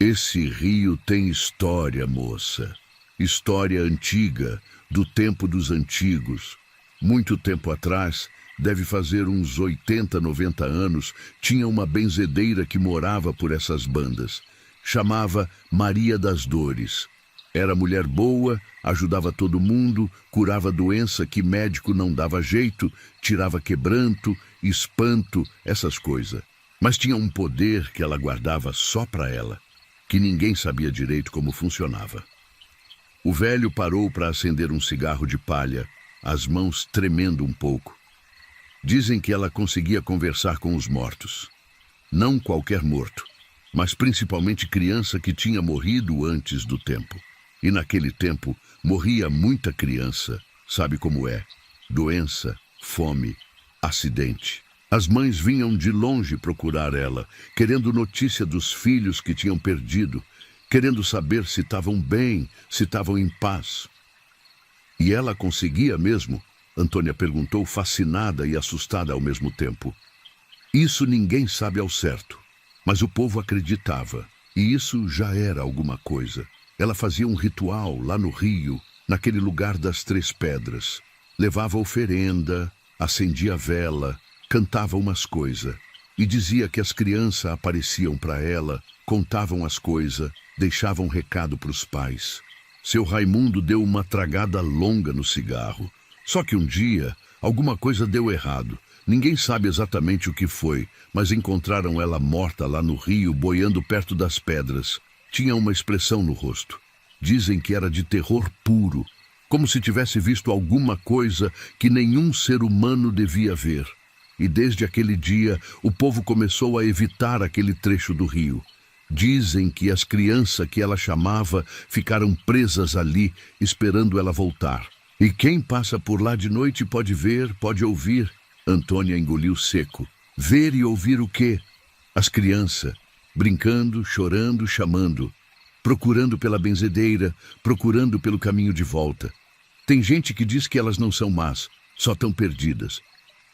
Esse rio tem história, moça. História antiga, do tempo dos antigos. Muito tempo atrás, deve fazer uns 80, 90 anos, tinha uma benzedeira que morava por essas bandas. Chamava Maria das Dores. Era mulher boa, ajudava todo mundo, curava doença que médico não dava jeito, tirava quebranto, espanto, essas coisas. Mas tinha um poder que ela guardava só para ela, que ninguém sabia direito como funcionava. O velho parou para acender um cigarro de palha, as mãos tremendo um pouco. Dizem que ela conseguia conversar com os mortos. Não qualquer morto, mas principalmente criança que tinha morrido antes do tempo. E naquele tempo morria muita criança, sabe como é? Doença, fome, acidente. As mães vinham de longe procurar ela, querendo notícia dos filhos que tinham perdido, querendo saber se estavam bem, se estavam em paz. E ela conseguia mesmo? Antônia perguntou, fascinada e assustada ao mesmo tempo. Isso ninguém sabe ao certo, mas o povo acreditava, e isso já era alguma coisa. Ela fazia um ritual lá no rio, naquele lugar das 3 pedras. Levava oferenda, acendia vela, cantava umas coisas, e dizia que as crianças apareciam para ela, contavam as coisas, deixavam recado para os pais. Seu Raimundo deu uma tragada longa no cigarro. Só que um dia, alguma coisa deu errado. Ninguém sabe exatamente o que foi, mas encontraram ela morta lá no rio, boiando perto das pedras. Tinha uma expressão no rosto. Dizem que era de terror puro, como se tivesse visto alguma coisa que nenhum ser humano devia ver. E desde aquele dia, o povo começou a evitar aquele trecho do rio. Dizem que as crianças que ela chamava ficaram presas ali, esperando ela voltar. E quem passa por lá de noite pode ver, pode ouvir. Antônia engoliu seco. Ver e ouvir o quê? As crianças, brincando, chorando, chamando. Procurando pela benzedeira, procurando pelo caminho de volta. Tem gente que diz que elas não são más, só estão perdidas.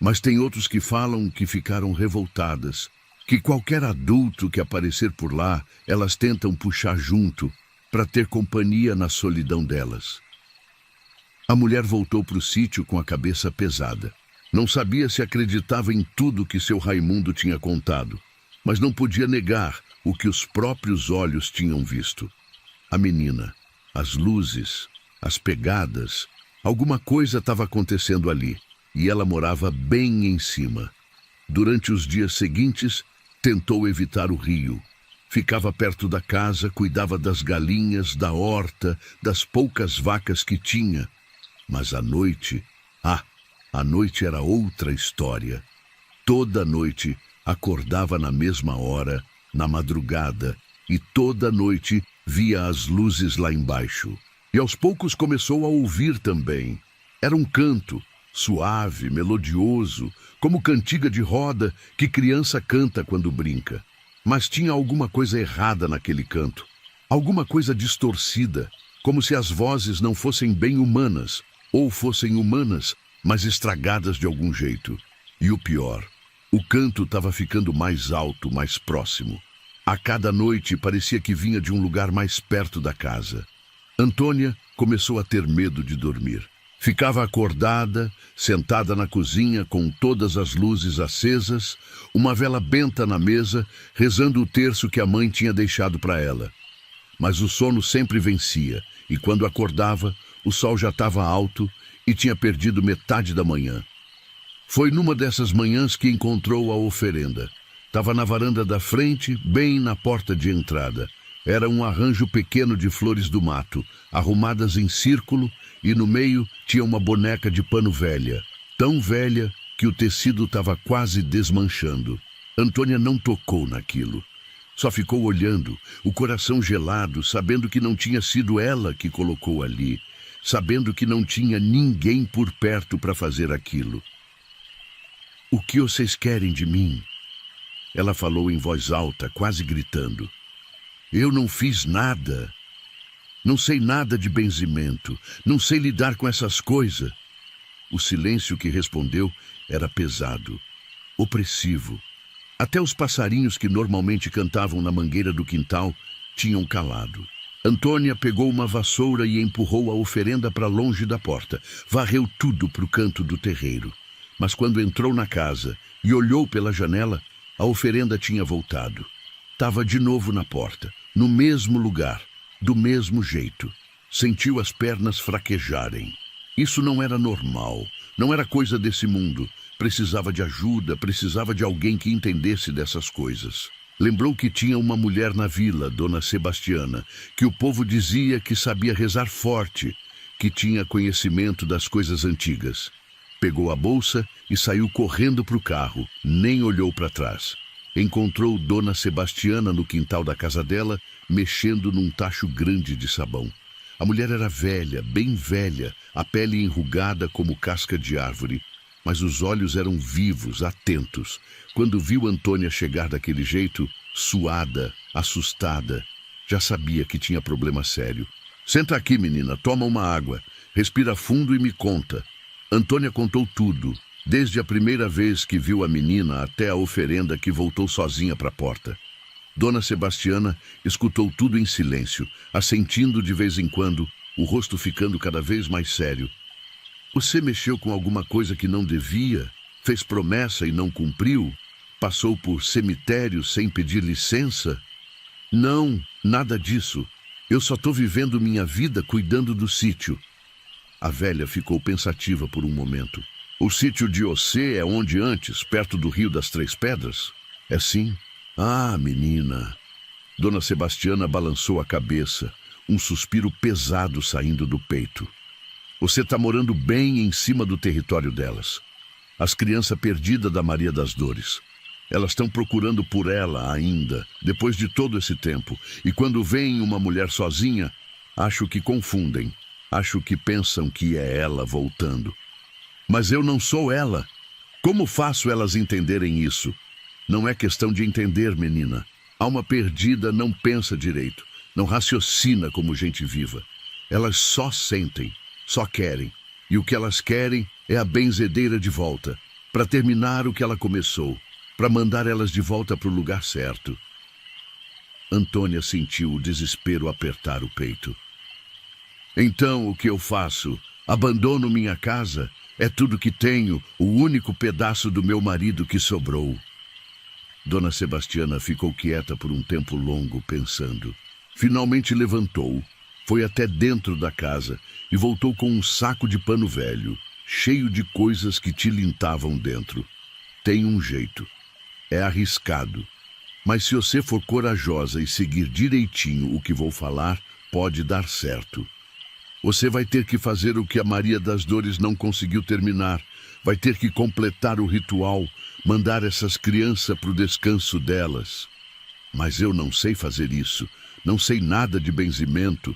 Mas tem outros que falam que ficaram revoltadas, que qualquer adulto que aparecer por lá, elas tentam puxar junto para ter companhia na solidão delas. A mulher voltou para o sítio com a cabeça pesada. Não sabia se acreditava em tudo que seu Raimundo tinha contado, mas não podia negar o que os próprios olhos tinham visto. A menina, as luzes, as pegadas, alguma coisa estava acontecendo ali, e ela morava bem em cima. Durante os dias seguintes, tentou evitar o rio. Ficava perto da casa, cuidava das galinhas, da horta, das poucas vacas que tinha. Mas à noite, a noite era outra história. Toda noite acordava na mesma hora, na madrugada, e toda noite via as luzes lá embaixo. E aos poucos começou a ouvir também. Era um canto, suave, melodioso, como cantiga de roda que criança canta quando brinca. Mas tinha alguma coisa errada naquele canto. Alguma coisa distorcida, como se as vozes não fossem bem humanas, ou fossem humanas, mas estragadas de algum jeito. E o pior, o canto estava ficando mais alto, mais próximo. A cada noite parecia que vinha de um lugar mais perto da casa. Antônia começou a ter medo de dormir. Ficava acordada, sentada na cozinha com todas as luzes acesas, uma vela benta na mesa, rezando o terço que a mãe tinha deixado para ela. Mas o sono sempre vencia, e quando acordava, o sol já estava alto e tinha perdido metade da manhã. Foi numa dessas manhãs que encontrou a oferenda. Estava na varanda da frente, bem na porta de entrada. Era um arranjo pequeno de flores do mato, arrumadas em círculo, e no meio tinha uma boneca de pano velha, tão velha que o tecido estava quase desmanchando. Antônia não tocou naquilo. Só ficou olhando, o coração gelado, sabendo que não tinha sido ela que colocou ali, sabendo que não tinha ninguém por perto para fazer aquilo. "O que vocês querem de mim?" Ela falou em voz alta, quase gritando. "Eu não fiz nada. Não sei nada de benzimento. Não sei lidar com essas coisas." O silêncio que respondeu era pesado, opressivo. Até os passarinhos que normalmente cantavam na mangueira do quintal tinham calado. Antônia pegou uma vassoura e empurrou a oferenda para longe da porta. Varreu tudo para o canto do terreiro. Mas quando entrou na casa e olhou pela janela, a oferenda tinha voltado. Estava de novo na porta, no mesmo lugar, do mesmo jeito. Sentiu as pernas fraquejarem. Isso não era normal, não era coisa desse mundo. Precisava de ajuda, precisava de alguém que entendesse dessas coisas. Lembrou que tinha uma mulher na vila, Dona Sebastiana, que o povo dizia que sabia rezar forte, que tinha conhecimento das coisas antigas. Pegou a bolsa e saiu correndo para o carro, nem olhou para trás. Encontrou Dona Sebastiana no quintal da casa dela, mexendo num tacho grande de sabão. A mulher era velha, bem velha, a pele enrugada como casca de árvore, mas os olhos eram vivos, atentos. Quando viu Antônia chegar daquele jeito, suada, assustada, já sabia que tinha problema sério. "Senta aqui, menina, toma uma água, respira fundo e me conta." Antônia contou tudo, desde a primeira vez que viu a menina até a oferenda que voltou sozinha para a porta. Dona Sebastiana escutou tudo em silêncio, assentindo de vez em quando, o rosto ficando cada vez mais sério. "Você mexeu com alguma coisa que não devia? Fez promessa e não cumpriu? Passou por cemitério sem pedir licença?" "Não, nada disso. Eu só estou vivendo minha vida cuidando do sítio." A velha ficou pensativa por um momento. "O sítio de Ocê é onde antes, perto do Rio das Três Pedras?" "É sim." "Ah, menina." Dona Sebastiana balançou a cabeça, um suspiro pesado saindo do peito. "Você está morando bem em cima do território delas. As crianças perdidas da Maria das Dores. Elas estão procurando por ela ainda, depois de todo esse tempo. E quando veem uma mulher sozinha, acho que confundem. Acho que pensam que é ela voltando. Mas eu não sou ela. Como faço elas entenderem isso?" "Não é questão de entender, menina. Alma perdida não pensa direito, não raciocina como gente viva. Elas só sentem, só querem. E o que elas querem é a benzedeira de volta, para terminar o que ela começou. para mandar elas de volta para o lugar certo. Antônia sentiu o desespero apertar o peito. Então, o que eu faço? Abandono minha casa? É tudo que tenho, o único pedaço do meu marido que sobrou. Dona Sebastiana ficou quieta por um tempo longo, pensando. Finalmente levantou, foi até dentro da casa e voltou com um saco de pano velho, cheio de coisas que tilintavam dentro. Tem um jeito. É arriscado. Mas se você for corajosa e seguir direitinho o que vou falar, pode dar certo. Você vai ter que fazer o que a Maria das Dores não conseguiu terminar. Vai ter que completar o ritual, mandar essas crianças para o descanso delas. Mas eu não sei fazer isso. Não sei nada de benzimento.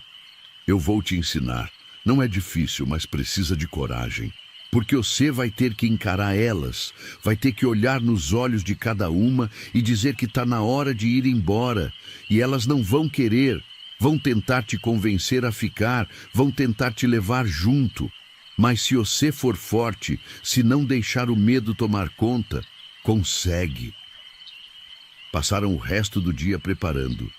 Eu vou te ensinar. Não é difícil, mas precisa de coragem. Porque você vai ter que encarar elas, vai ter que olhar nos olhos de cada uma e dizer que está na hora de ir embora. E elas não vão querer, vão tentar te convencer a ficar, vão tentar te levar junto. Mas se você for forte, se não deixar o medo tomar conta, consegue. Passaram o resto do dia preparando.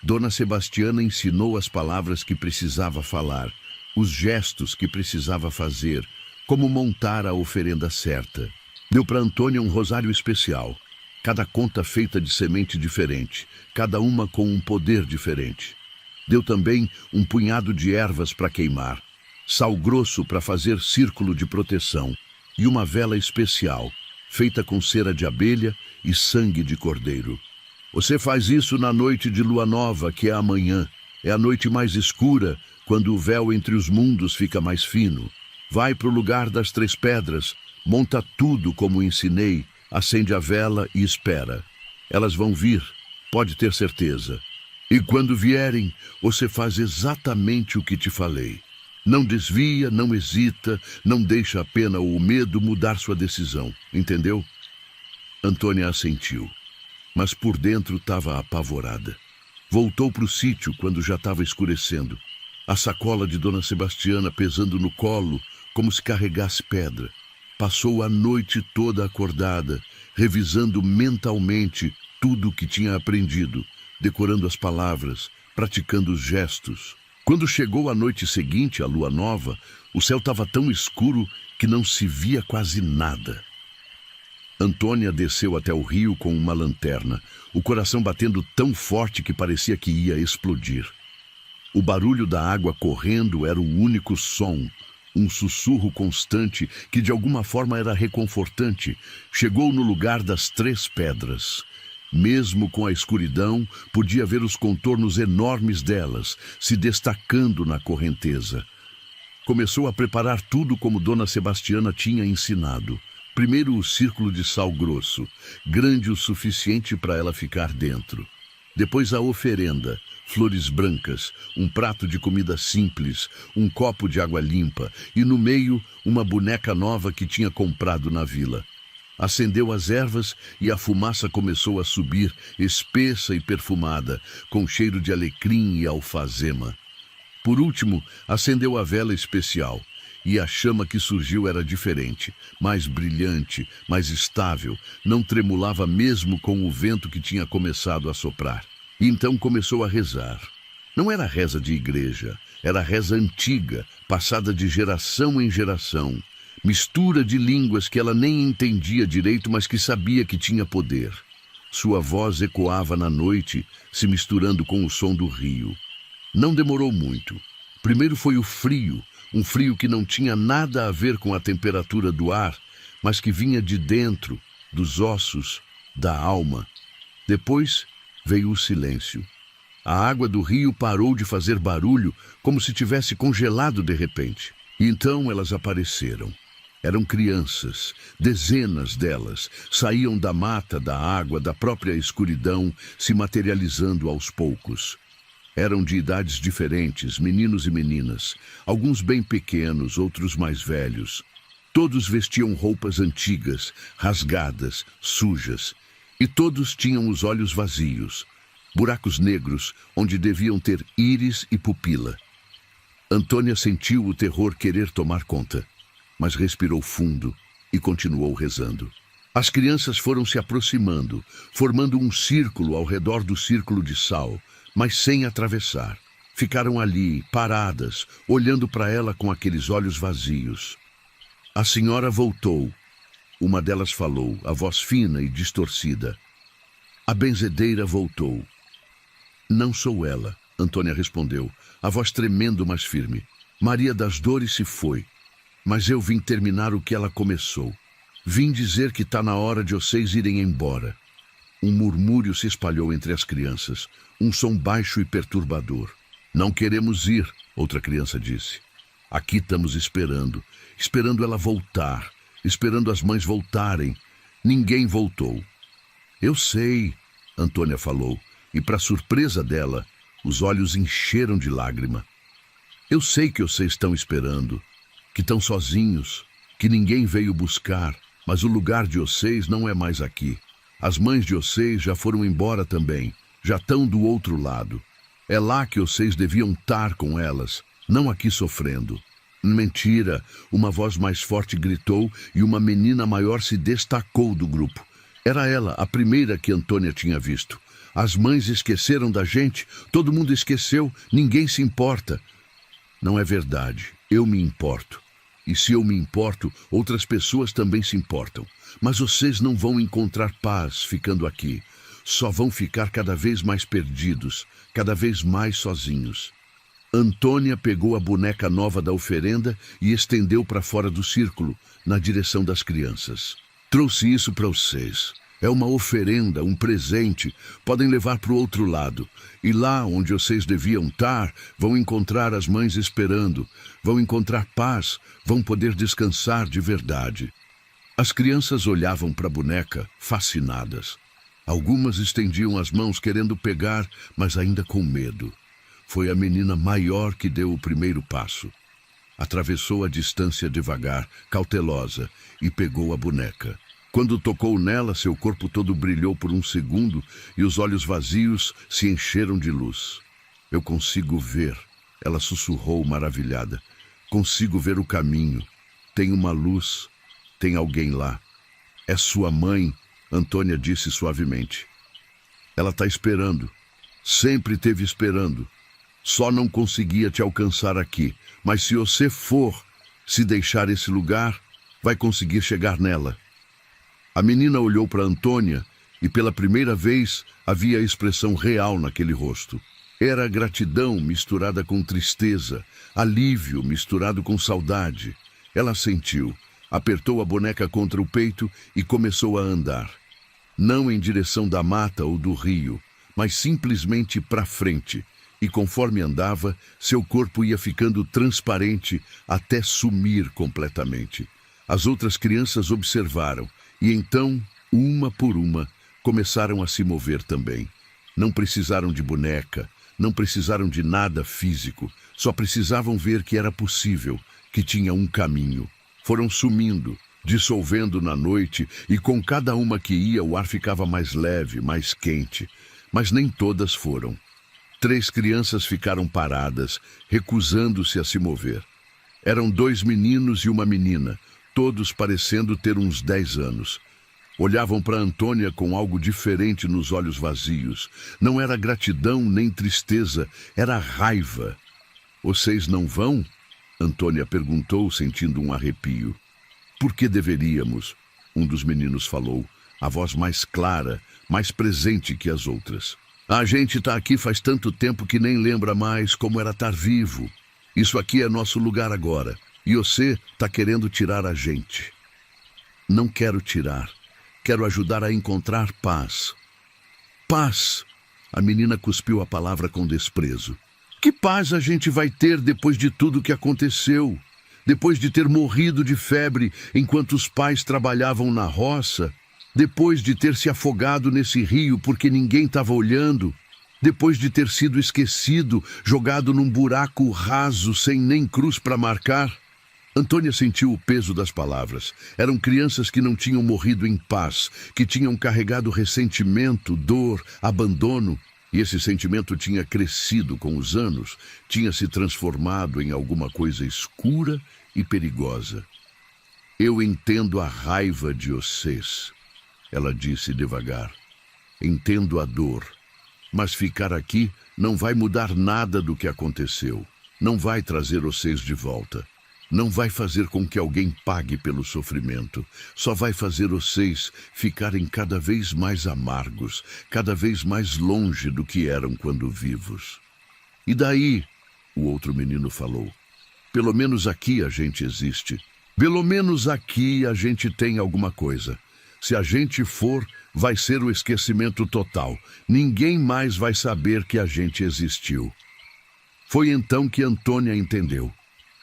Dona Sebastiana ensinou as palavras que precisava falar, os gestos que precisava fazer, como montar a oferenda certa. Deu para Antônia um rosário especial, cada conta feita de semente diferente, cada uma com um poder diferente. Deu também um punhado de ervas para queimar, sal grosso para fazer círculo de proteção e uma vela especial, feita com cera de abelha e sangue de cordeiro. Você faz isso na noite de lua nova, que é amanhã. É a noite mais escura, quando o véu entre os mundos fica mais fino. Vai para o lugar das 3 pedras, monta tudo como ensinei, acende a vela e espera. Elas vão vir, pode ter certeza. E quando vierem, você faz exatamente o que te falei. Não desvia, não hesita, não deixa a pena ou o medo mudar sua decisão, entendeu? Antônia assentiu, mas por dentro estava apavorada. Voltou para o sítio quando já estava escurecendo. A sacola de Dona Sebastiana pesando no colo, como se carregasse pedra. Passou a noite toda acordada, revisando mentalmente tudo o que tinha aprendido, decorando as palavras, praticando os gestos. Quando chegou a noite seguinte, a lua nova, o céu estava tão escuro que não se via quase nada. Antônia desceu até o rio com uma lanterna, o coração batendo tão forte que parecia que ia explodir. O barulho da água correndo era o único som, um sussurro constante que de alguma forma era reconfortante. Chegou no lugar das 3 pedras. Mesmo com a escuridão, podia ver os contornos enormes delas, se destacando na correnteza. Começou a preparar tudo como Dona Sebastiana tinha ensinado. Primeiro o círculo de sal grosso, grande o suficiente para ela ficar dentro. Depois a oferenda, flores brancas, um prato de comida simples, um copo de água limpa e no meio uma boneca nova que tinha comprado na vila. Acendeu as ervas e a fumaça começou a subir, espessa e perfumada, com cheiro de alecrim e alfazema. Por último, acendeu a vela especial, e a chama que surgiu era diferente, mais brilhante, mais estável, não tremulava mesmo com o vento que tinha começado a soprar. E então começou a rezar. Não era reza de igreja, era reza antiga, passada de geração em geração. Mistura de línguas que ela nem entendia direito, mas que sabia que tinha poder. Sua voz ecoava na noite, se misturando com o som do rio. Não demorou muito. Primeiro foi o frio, um frio que não tinha nada a ver com a temperatura do ar, mas que vinha de dentro, dos ossos, da alma. Depois veio o silêncio. A água do rio parou de fazer barulho, como se tivesse congelado de repente. E então elas apareceram. Eram crianças, dezenas delas, saíam da mata, da água, da própria escuridão, se materializando aos poucos. Eram de idades diferentes, meninos e meninas, alguns bem pequenos, outros mais velhos. Todos vestiam roupas antigas, rasgadas, sujas, e todos tinham os olhos vazios, buracos negros onde deviam ter íris e pupila. Antônia sentiu o terror querer tomar conta, mas respirou fundo e continuou rezando. As crianças foram se aproximando, formando um círculo ao redor do círculo de sal, mas sem atravessar. Ficaram ali, paradas, olhando para ela com aqueles olhos vazios. A senhora voltou. Uma delas falou, a voz fina e distorcida. A benzedeira voltou. Não sou ela, Antônia respondeu, a voz tremendo, mas firme. Maria das Dores se foi, mas eu vim terminar o que ela começou. Vim dizer que está na hora de vocês irem embora. Um murmúrio se espalhou entre as crianças, um som baixo e perturbador. Não queremos ir, outra criança disse. Aqui estamos esperando, esperando ela voltar, esperando as mães voltarem. Ninguém voltou. Eu sei, Antônia falou, e para surpresa dela, os olhos encheram de lágrima. Eu sei que vocês estão esperando, que estão sozinhos, que ninguém veio buscar, mas o lugar de vocês não é mais aqui. As mães de vocês já foram embora também, já estão do outro lado. É lá que vocês deviam estar com elas, não aqui sofrendo. Mentira, uma voz mais forte gritou e uma menina maior se destacou do grupo. Era ela, a primeira que Antônia tinha visto. As mães esqueceram da gente, todo mundo esqueceu, ninguém se importa. Não é verdade, eu me importo. E se eu me importo, outras pessoas também se importam. Mas vocês não vão encontrar paz ficando aqui. Só vão ficar cada vez mais perdidos, cada vez mais sozinhos. Antônia pegou a boneca nova da oferenda e estendeu para fora do círculo, na direção das crianças. Trouxe isso para vocês. É uma oferenda, um presente. Podem levar para o outro lado. E lá onde vocês deviam estar, vão encontrar as mães esperando. Vão encontrar paz, vão poder descansar de verdade. As crianças olhavam para a boneca, fascinadas. Algumas estendiam as mãos querendo pegar, mas ainda com medo. Foi a menina maior que deu o primeiro passo. Atravessou a distância devagar, cautelosa, e pegou a boneca. Quando tocou nela, seu corpo todo brilhou por um segundo e os olhos vazios se encheram de luz. Eu consigo ver, ela sussurrou maravilhada. Consigo ver o caminho. Tem uma luz, tem alguém lá. É sua mãe, Antônia disse suavemente. Ela está esperando. Sempre esteve esperando. Só não conseguia te alcançar aqui. Mas se você for, se deixar esse lugar, vai conseguir chegar nela. A menina olhou para Antônia e pela primeira vez havia expressão real naquele rosto. Era gratidão misturada com tristeza, alívio misturado com saudade. Ela sentiu, apertou a boneca contra o peito e começou a andar. Não em direção da mata ou do rio, mas simplesmente para frente. E conforme andava, seu corpo ia ficando transparente até sumir completamente. As outras crianças observaram. E então, uma por uma, começaram a se mover também. Não precisaram de boneca, não precisaram de nada físico, só precisavam ver que era possível, que tinha um caminho. Foram sumindo, dissolvendo na noite, e com cada uma que ia o ar ficava mais leve, mais quente. Mas nem todas foram. 3 crianças ficaram paradas, recusando-se a se mover. Eram 2 meninos e uma menina, todos parecendo ter uns 10 anos. Olhavam para Antônia com algo diferente nos olhos vazios. Não era gratidão nem tristeza, era raiva. Vocês não vão? Antônia perguntou, sentindo um arrepio. Por que deveríamos? Um dos meninos falou, a voz mais clara, mais presente que as outras. A gente está aqui faz tanto tempo que nem lembra mais como era estar vivo. Isso aqui é nosso lugar agora. E você está querendo tirar a gente. Não quero tirar. Quero ajudar a encontrar paz. Paz! A menina cuspiu a palavra com desprezo. Que paz a gente vai ter depois de tudo que aconteceu? Depois de ter morrido de febre enquanto os pais trabalhavam na roça? Depois de ter se afogado nesse rio porque ninguém estava olhando? Depois de ter sido esquecido, jogado num buraco raso sem nem cruz para marcar? Antônia sentiu o peso das palavras. Eram crianças que não tinham morrido em paz, que tinham carregado ressentimento, dor, abandono. E esse sentimento tinha crescido com os anos, tinha se transformado em alguma coisa escura e perigosa. Eu entendo a raiva de vocês. ela disse devagar. Entendo a dor, mas ficar aqui não vai mudar nada do que aconteceu. Não vai trazer vocês de volta. Não vai fazer com que alguém pague pelo sofrimento. Só vai fazer vocês ficarem cada vez mais amargos, cada vez mais longe do que eram quando vivos. E daí? O outro menino falou. Pelo menos aqui a gente existe. Pelo menos aqui a gente tem alguma coisa. Se a gente for, vai ser o esquecimento total. Ninguém mais vai saber que a gente existiu. Foi então que Antônia entendeu.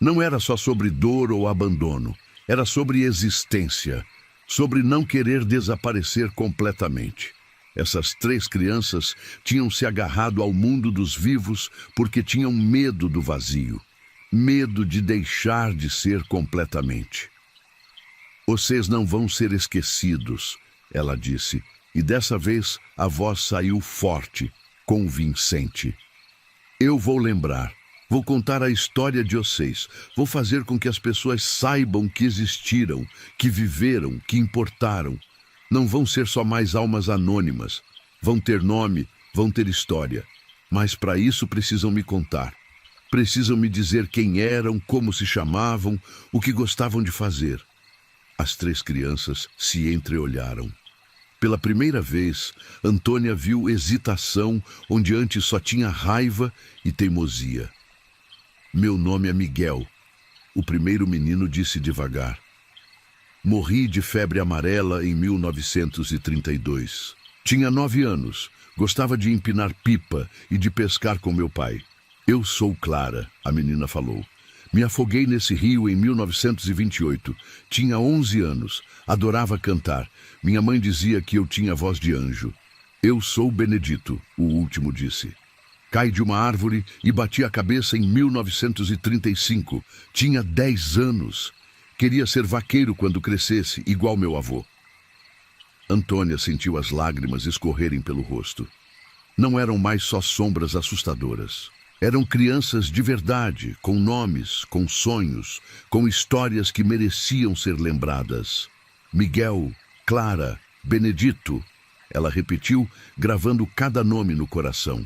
Não era só sobre dor ou abandono. Era sobre existência. Sobre não querer desaparecer completamente. Essas 3 crianças tinham se agarrado ao mundo dos vivos porque tinham medo do vazio. Medo de deixar de ser completamente. Vocês não vão ser esquecidos, ela disse, e dessa vez a voz saiu forte, convincente. Eu vou lembrar, vou contar a história de vocês, vou fazer com que as pessoas saibam que existiram, que viveram, que importaram. Não vão ser só mais almas anônimas, vão ter nome, vão ter história, mas para isso precisam me contar. Precisam me dizer quem eram, como se chamavam, o que gostavam de fazer. As 3 crianças se entreolharam. Pela primeira vez, Antônia viu hesitação onde antes só tinha raiva e teimosia. Meu nome é Miguel, o primeiro menino disse devagar. Morri de febre amarela em 1932. Tinha 9 anos, gostava de empinar pipa e de pescar com meu pai. Eu sou Clara, a menina falou. Me afoguei nesse rio em 1928. Tinha 11 anos. Adorava cantar. Minha mãe dizia que eu tinha voz de anjo. Eu sou Benedito, o último disse. Caí de uma árvore e bati a cabeça em 1935. Tinha 10 anos. Queria ser vaqueiro quando crescesse, igual meu avô. Antônia sentiu as lágrimas escorrerem pelo rosto. Não eram mais só sombras assustadoras. Eram crianças de verdade, com nomes, com sonhos, com histórias que mereciam ser lembradas. Miguel, Clara, Benedito, ela repetiu, gravando cada nome no coração.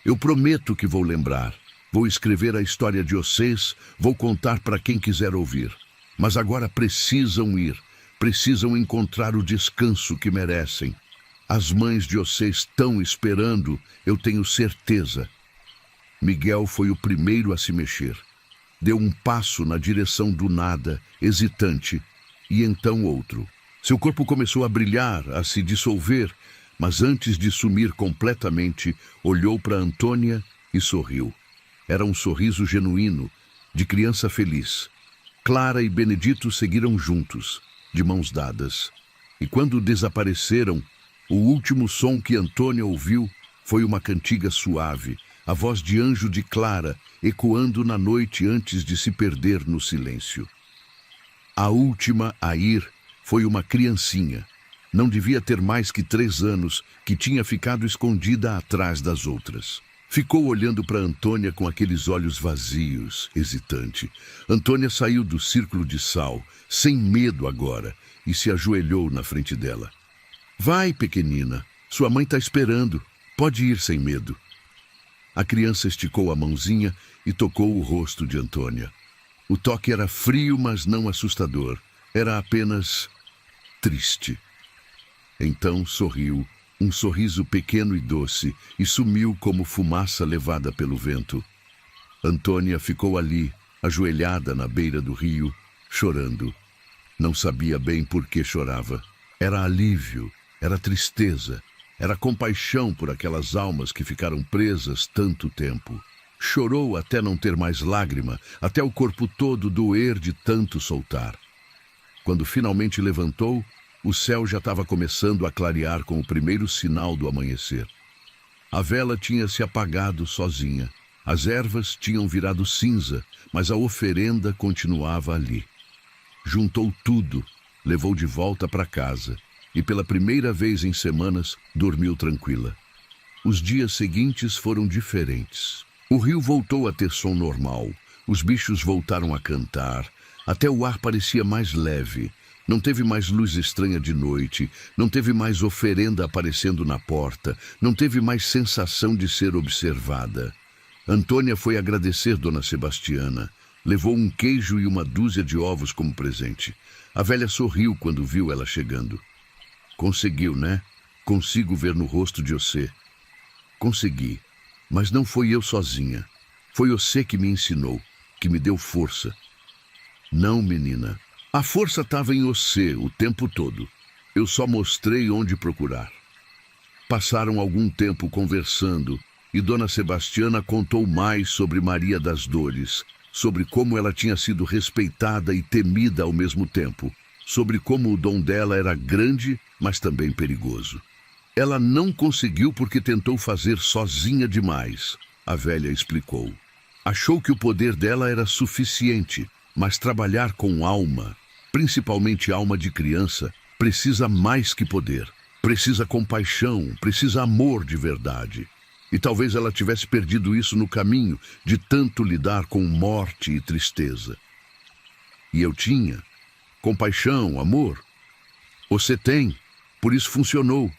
Eu prometo que vou lembrar. Vou escrever a história de vocês, vou contar para quem quiser ouvir. Mas agora precisam ir, precisam encontrar o descanso que merecem. As mães de vocês estão esperando, eu tenho certeza. Miguel foi o primeiro a se mexer. Deu um passo na direção do nada, hesitante, e então outro. Seu corpo começou a brilhar, a se dissolver, mas antes de sumir completamente, olhou para Antônia e sorriu. Era um sorriso genuíno, de criança feliz. Clara e Benedito seguiram juntos, de mãos dadas. E quando desapareceram, o último som que Antônia ouviu foi uma cantiga suave, a voz de anjo de Clara, ecoando na noite antes de se perder no silêncio. A última a ir foi uma criancinha. Não devia ter mais que 3 anos, que tinha ficado escondida atrás das outras. Ficou olhando para Antônia com aqueles olhos vazios, hesitante. Antônia saiu do círculo de sal, sem medo agora, e se ajoelhou na frente dela. Vai, pequenina, sua mãe está esperando. Pode ir sem medo. A criança esticou a mãozinha e tocou o rosto de Antônia. O toque era frio, mas não assustador. Era apenas triste. Então sorriu, um sorriso pequeno e doce, e sumiu como fumaça levada pelo vento. Antônia ficou ali, ajoelhada na beira do rio, chorando. Não sabia bem por que chorava. Era alívio, era tristeza. Era compaixão por aquelas almas que ficaram presas tanto tempo. Chorou até não ter mais lágrima, até o corpo todo doer de tanto soltar. Quando finalmente levantou, o céu já estava começando a clarear com o primeiro sinal do amanhecer. A vela tinha se apagado sozinha. As ervas tinham virado cinza, mas a oferenda continuava ali. Juntou tudo, levou de volta para casa. E pela primeira vez em semanas, dormiu tranquila. Os dias seguintes foram diferentes. O rio voltou a ter som normal, os bichos voltaram a cantar, até o ar parecia mais leve, Não teve mais luz estranha de noite, não teve mais oferenda aparecendo na porta, não teve mais sensação de ser observada. Antônia foi agradecer Dona Sebastiana. Levou um queijo e uma dúzia de ovos como presente. A velha sorriu quando viu ela chegando. Conseguiu, né? Consigo ver no rosto de você. Consegui, mas não foi eu sozinha. Foi você que me ensinou, que me deu força. Não, menina. A força estava em você o tempo todo. Eu só mostrei onde procurar. Passaram algum tempo conversando e Dona Sebastiana contou mais sobre Maria das Dores, sobre como ela tinha sido respeitada e temida ao mesmo tempo, sobre como o dom dela era grande, mas também perigoso. Ela não conseguiu porque tentou fazer sozinha demais, a velha explicou. Achou que o poder dela era suficiente, mas trabalhar com alma, principalmente alma de criança, precisa mais que poder. Precisa compaixão, precisa amor de verdade. E talvez ela tivesse perdido isso no caminho de tanto lidar com morte e tristeza. E eu tinha compaixão, amor. Você tem, por isso funcionou.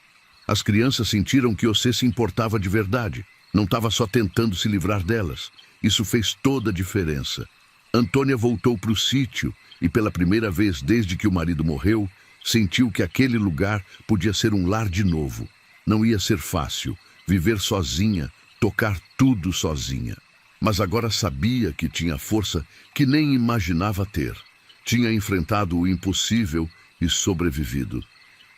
As crianças sentiram que você se importava de verdade. Não estava só tentando se livrar delas. Isso fez toda a diferença. Antônia voltou para o sítio e, pela primeira vez desde que o marido morreu, sentiu que aquele lugar podia ser um lar de novo. Não ia ser fácil viver sozinha, tocar tudo sozinha. Mas agora sabia que tinha força que nem imaginava ter. Tinha enfrentado o impossível e sobrevivido.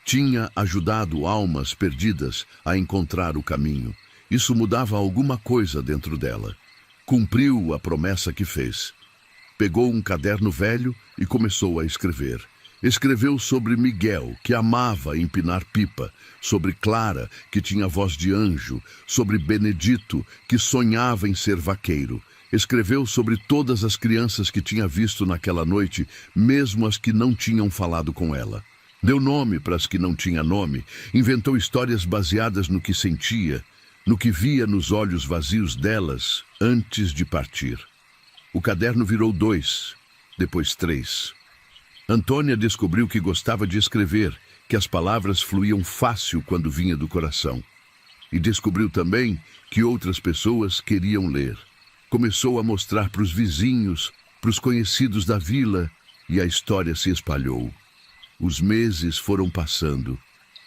Tinha ajudado almas perdidas a encontrar o caminho. Isso mudava alguma coisa dentro dela. Cumpriu a promessa que fez. Pegou um caderno velho e começou a escrever. Escreveu sobre Miguel, que amava empinar pipa, sobre Clara, que tinha voz de anjo, sobre Benedito, que sonhava em ser vaqueiro. Escreveu sobre todas as crianças que tinha visto naquela noite, mesmo as que não tinham falado com ela. Deu nome para as que não tinham nome, inventou histórias baseadas no que sentia, no que via nos olhos vazios delas antes de partir. O caderno virou 2, depois 3. Antônia descobriu que gostava de escrever, que as palavras fluíam fácil quando vinha do coração. E descobriu também que outras pessoas queriam ler. Começou a mostrar para os vizinhos, para os conhecidos da vila, e a história se espalhou. Os meses foram passando.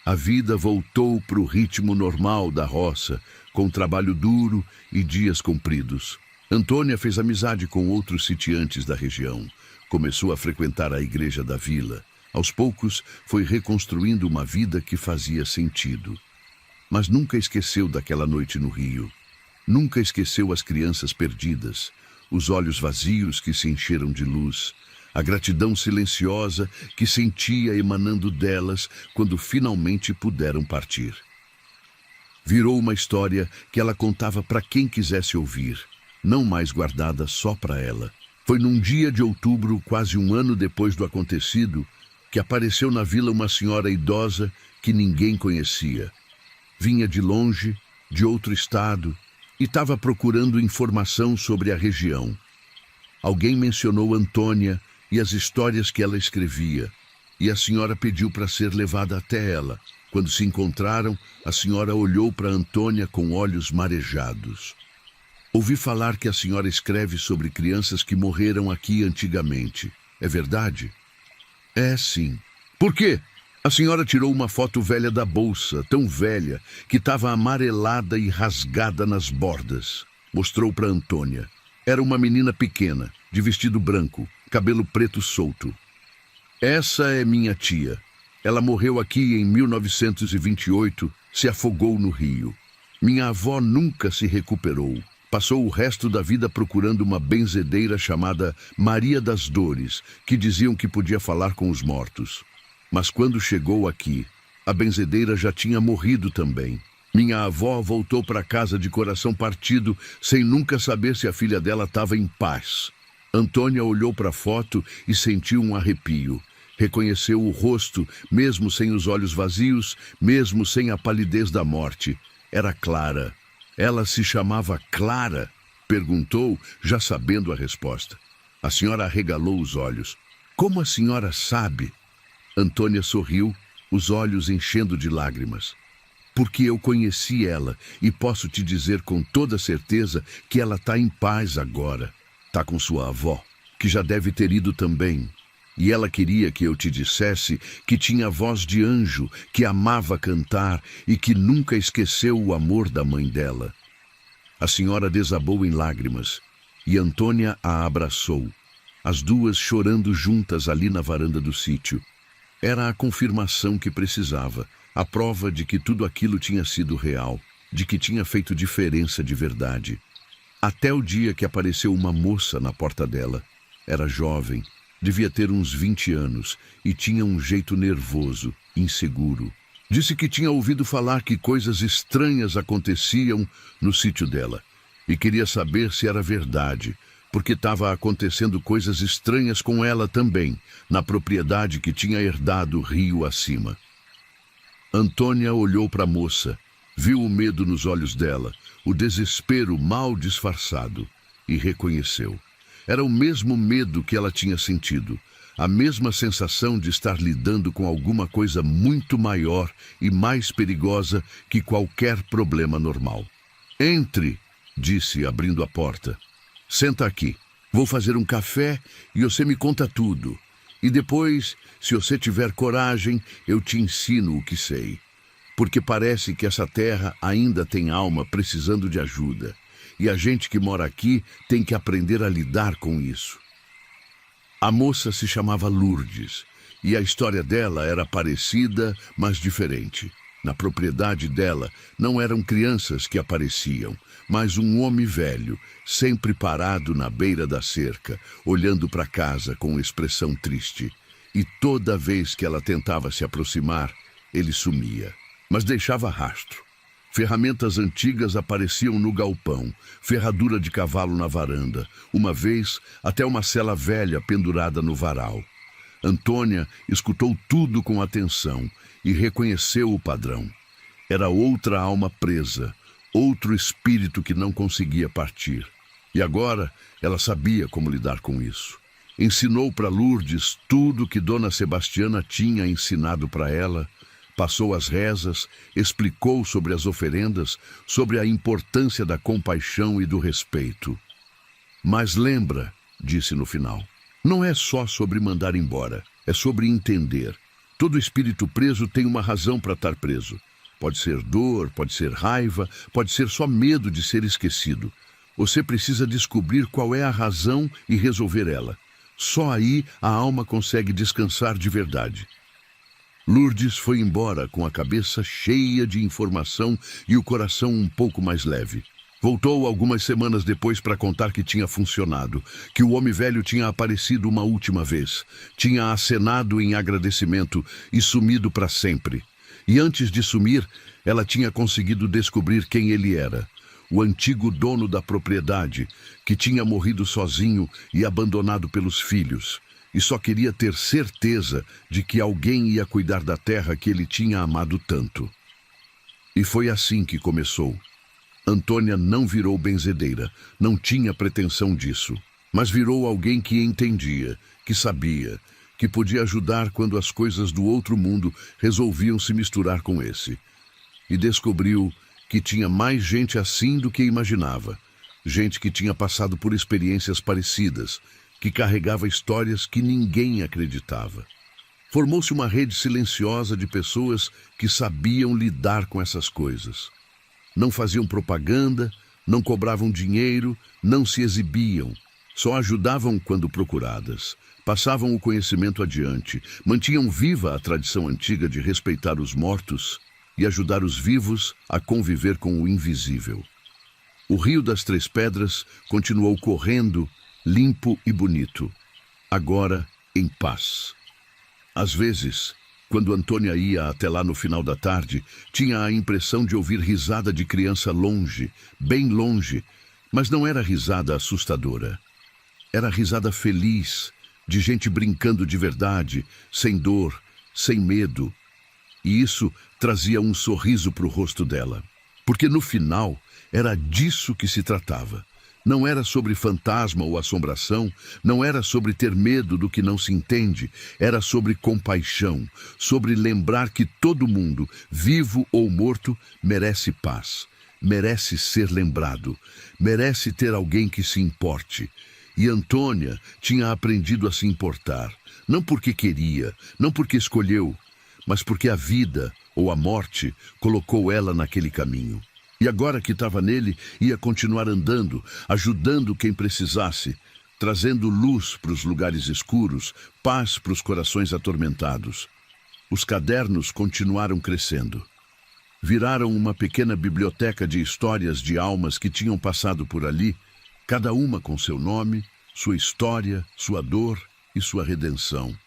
A vida voltou para o ritmo normal da roça, com trabalho duro e dias compridos. Antônia fez amizade com outros sitiantes da região. Começou a frequentar a igreja da vila. Aos poucos, foi reconstruindo uma vida que fazia sentido. Mas nunca esqueceu daquela noite no rio. Nunca esqueceu as crianças perdidas, os olhos vazios que se encheram de luz, a gratidão silenciosa que sentia emanando delas quando finalmente puderam partir. Virou uma história que ela contava para quem quisesse ouvir, não mais guardada só para ela. Foi num dia de outubro, quase um ano depois do acontecido, que apareceu na vila uma senhora idosa que ninguém conhecia. Vinha de longe, de outro estado, e estava procurando informação sobre a região. Alguém mencionou Antônia e as histórias que ela escrevia, e a senhora pediu para ser levada até ela. Quando se encontraram, a senhora olhou para Antônia com olhos marejados. Ouvi falar que a senhora escreve sobre crianças que morreram aqui antigamente. É verdade? É, sim. Por quê? A senhora tirou uma foto velha da bolsa, tão velha, que estava amarelada e rasgada nas bordas. Mostrou para Antônia. Era uma menina pequena, de vestido branco, cabelo preto solto. Essa é minha tia. Ela morreu aqui em 1928, se afogou no rio. Minha avó nunca se recuperou. Passou o resto da vida procurando uma benzedeira chamada Maria das Dores, que diziam que podia falar com os mortos. Mas quando chegou aqui, a benzedeira já tinha morrido também. Minha avó voltou para casa de coração partido, sem nunca saber se a filha dela estava em paz. Antônia olhou para a foto e sentiu um arrepio. Reconheceu o rosto, mesmo sem os olhos vazios, mesmo sem a palidez da morte. Era Clara. Ela se chamava Clara? Perguntou, já sabendo a resposta. A senhora arregalou os olhos. Como a senhora sabe? Antônia sorriu, os olhos enchendo de lágrimas. Porque eu conheci ela e posso te dizer com toda certeza que ela está em paz agora. Está com sua avó, que já deve ter ido também. E ela queria que eu te dissesse que tinha voz de anjo, que amava cantar e que nunca esqueceu o amor da mãe dela. A senhora desabou em lágrimas e Antônia a abraçou, as duas chorando juntas ali na varanda do sítio. Era a confirmação que precisava, a prova de que tudo aquilo tinha sido real, de que tinha feito diferença de verdade. Até o dia que apareceu uma moça na porta dela. Era jovem, devia ter uns 20 anos e tinha um jeito nervoso, inseguro. Disse que tinha ouvido falar que coisas estranhas aconteciam no sítio dela e queria saber se era verdade, porque estava acontecendo coisas estranhas com ela também, na propriedade que tinha herdado rio acima. Antônia olhou para a moça, viu o medo nos olhos dela, o desespero mal disfarçado, e reconheceu. Era o mesmo medo que ela tinha sentido, a mesma sensação de estar lidando com alguma coisa muito maior e mais perigosa que qualquer problema normal. "Entre", disse, abrindo a porta. "Senta aqui. Vou fazer um café e você me conta tudo. E depois, se você tiver coragem, eu te ensino o que sei. Porque parece que essa terra ainda tem alma precisando de ajuda. E a gente que mora aqui tem que aprender a lidar com isso." A moça se chamava Lourdes, e a história dela era parecida, mas diferente. Na propriedade dela, não eram crianças que apareciam, mas um homem velho, sempre parado na beira da cerca, olhando para casa com expressão triste. E toda vez que ela tentava se aproximar, ele sumia, mas deixava rastro. Ferramentas antigas apareciam no galpão, ferradura de cavalo na varanda, uma vez até uma sela velha pendurada no varal. Antônia escutou tudo com atenção e reconheceu o padrão. Era outra alma presa, outro espírito que não conseguia partir. E agora ela sabia como lidar com isso. Ensinou para Lourdes tudo que Dona Sebastiana tinha ensinado para ela, passou as rezas, explicou sobre as oferendas, sobre a importância da compaixão e do respeito. "Mas lembra", disse no final, "não é só sobre mandar embora, é sobre entender. Todo espírito preso tem uma razão para estar preso. Pode ser dor, pode ser raiva, pode ser só medo de ser esquecido. Você precisa descobrir qual é a razão e resolver ela. Só aí a alma consegue descansar de verdade." Lourdes foi embora com a cabeça cheia de informação e o coração um pouco mais leve. Voltou algumas semanas depois para contar que tinha funcionado, que o homem velho tinha aparecido uma última vez, tinha acenado em agradecimento e sumido para sempre. E antes de sumir, ela tinha conseguido descobrir quem ele era, o antigo dono da propriedade, que tinha morrido sozinho e abandonado pelos filhos, e só queria ter certeza de que alguém ia cuidar da terra que ele tinha amado tanto. E foi assim que começou. Antônia não virou benzedeira, não tinha pretensão disso, mas virou alguém que entendia, que sabia, que podia ajudar quando as coisas do outro mundo resolviam se misturar com esse. E descobriu que tinha mais gente assim do que imaginava, gente que tinha passado por experiências parecidas, que carregava histórias que ninguém acreditava. Formou-se uma rede silenciosa de pessoas que sabiam lidar com essas coisas. Não faziam propaganda, não cobravam dinheiro, não se exibiam. Só ajudavam quando procuradas. Passavam o conhecimento adiante, mantinham viva a tradição antiga de respeitar os mortos e ajudar os vivos a conviver com o invisível. O Rio das Três Pedras continuou correndo, limpo e bonito, agora em paz. Às vezes, quando Antônia ia até lá no final da tarde, tinha a impressão de ouvir risada de criança longe, bem longe, mas não era risada assustadora. Era risada feliz, de gente brincando de verdade, sem dor, sem medo. E isso trazia um sorriso para o rosto dela, porque no final era disso que se tratava, Não era sobre fantasma ou assombração, não era sobre ter medo do que não se entende, era sobre compaixão, sobre lembrar que todo mundo, vivo ou morto, merece paz, merece ser lembrado, merece ter alguém que se importe. E Antônia tinha aprendido a se importar, não porque queria, não porque escolheu, mas porque a vida ou a morte colocou ela naquele caminho. E agora que estava nele, ia continuar andando, ajudando quem precisasse, trazendo luz para os lugares escuros, paz para os corações atormentados. Os cadernos continuaram crescendo. Viraram uma pequena biblioteca de histórias de almas que tinham passado por ali, cada uma com seu nome, sua história, sua dor e sua redenção.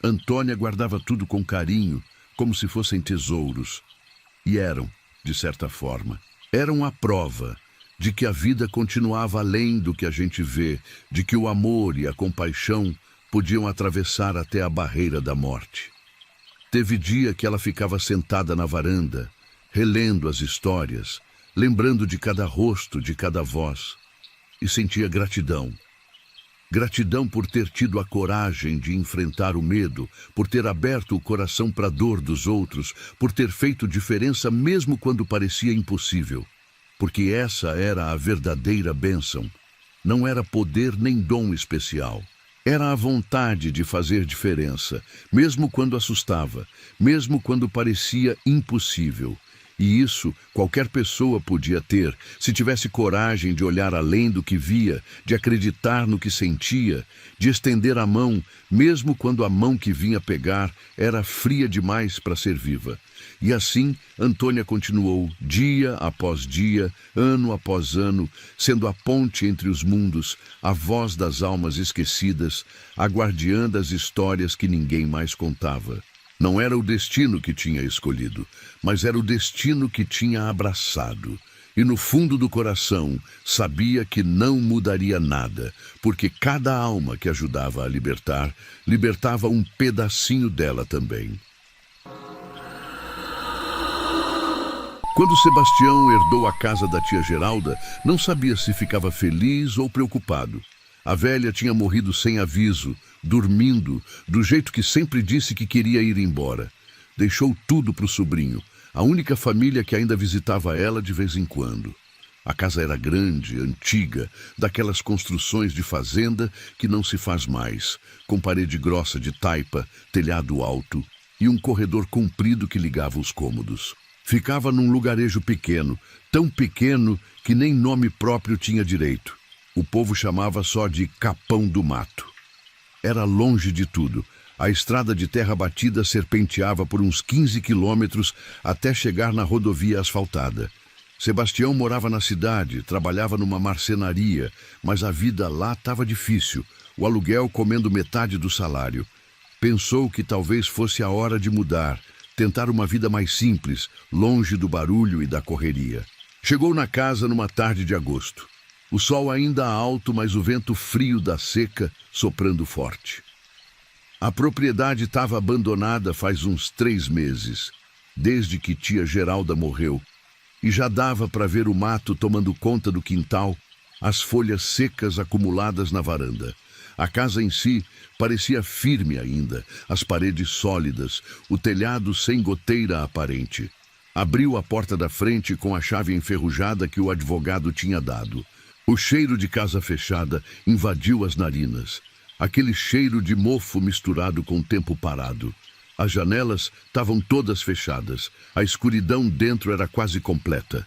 Antônia guardava tudo com carinho, como se fossem tesouros. E eram, de certa forma, eram a prova de que a vida continuava além do que a gente vê, de que o amor e a compaixão podiam atravessar até a barreira da morte. Teve dia que ela ficava sentada na varanda, relendo as histórias, lembrando de cada rosto, de cada voz, e sentia gratidão. Gratidão por ter tido a coragem de enfrentar o medo, por ter aberto o coração para a dor dos outros, por ter feito diferença mesmo quando parecia impossível. Porque essa era a verdadeira bênção. Não era poder nem dom especial. Era a vontade de fazer diferença, mesmo quando assustava, mesmo quando parecia impossível. E isso qualquer pessoa podia ter, se tivesse coragem de olhar além do que via, de acreditar no que sentia, de estender a mão, mesmo quando a mão que vinha pegar era fria demais para ser viva. E assim, Antônia continuou, dia após dia, ano após ano, sendo a ponte entre os mundos, a voz das almas esquecidas, a guardiã das histórias que ninguém mais contava. Não era o destino que tinha escolhido, mas era o destino que tinha abraçado. E no fundo do coração, sabia que não mudaria nada, porque cada alma que ajudava a libertar, libertava um pedacinho dela também. Quando Sebastião herdou a casa da tia Geralda, não sabia se ficava feliz ou preocupado. A velha tinha morrido sem aviso, dormindo, do jeito que sempre disse que queria ir embora. Deixou tudo para o sobrinho, a única família que ainda visitava ela de vez em quando. A casa era grande, antiga, daquelas construções de fazenda que não se faz mais, com parede grossa de taipa, telhado alto e um corredor comprido que ligava os cômodos. Ficava num lugarejo pequeno, tão pequeno que nem nome próprio tinha direito. O povo chamava só de Capão do Mato. Era longe de tudo. A estrada de terra batida serpenteava por uns 15 quilômetros até chegar na rodovia asfaltada. Sebastião morava na cidade, trabalhava numa marcenaria, mas a vida lá estava difícil, o aluguel comendo metade do salário. Pensou que talvez fosse a hora de mudar, tentar uma vida mais simples, longe do barulho e da correria. Chegou na casa numa tarde de agosto. O sol ainda alto, mas o vento frio da seca soprando forte. A propriedade estava abandonada faz uns 3 meses, desde que tia Geralda morreu, e já dava para ver o mato tomando conta do quintal, as folhas secas acumuladas na varanda. A casa em si parecia firme ainda, as paredes sólidas, o telhado sem goteira aparente. Abriu a porta da frente com a chave enferrujada que o advogado tinha dado. O cheiro de casa fechada invadiu as narinas. Aquele cheiro de mofo misturado com tempo parado. As janelas estavam todas fechadas. A escuridão dentro era quase completa.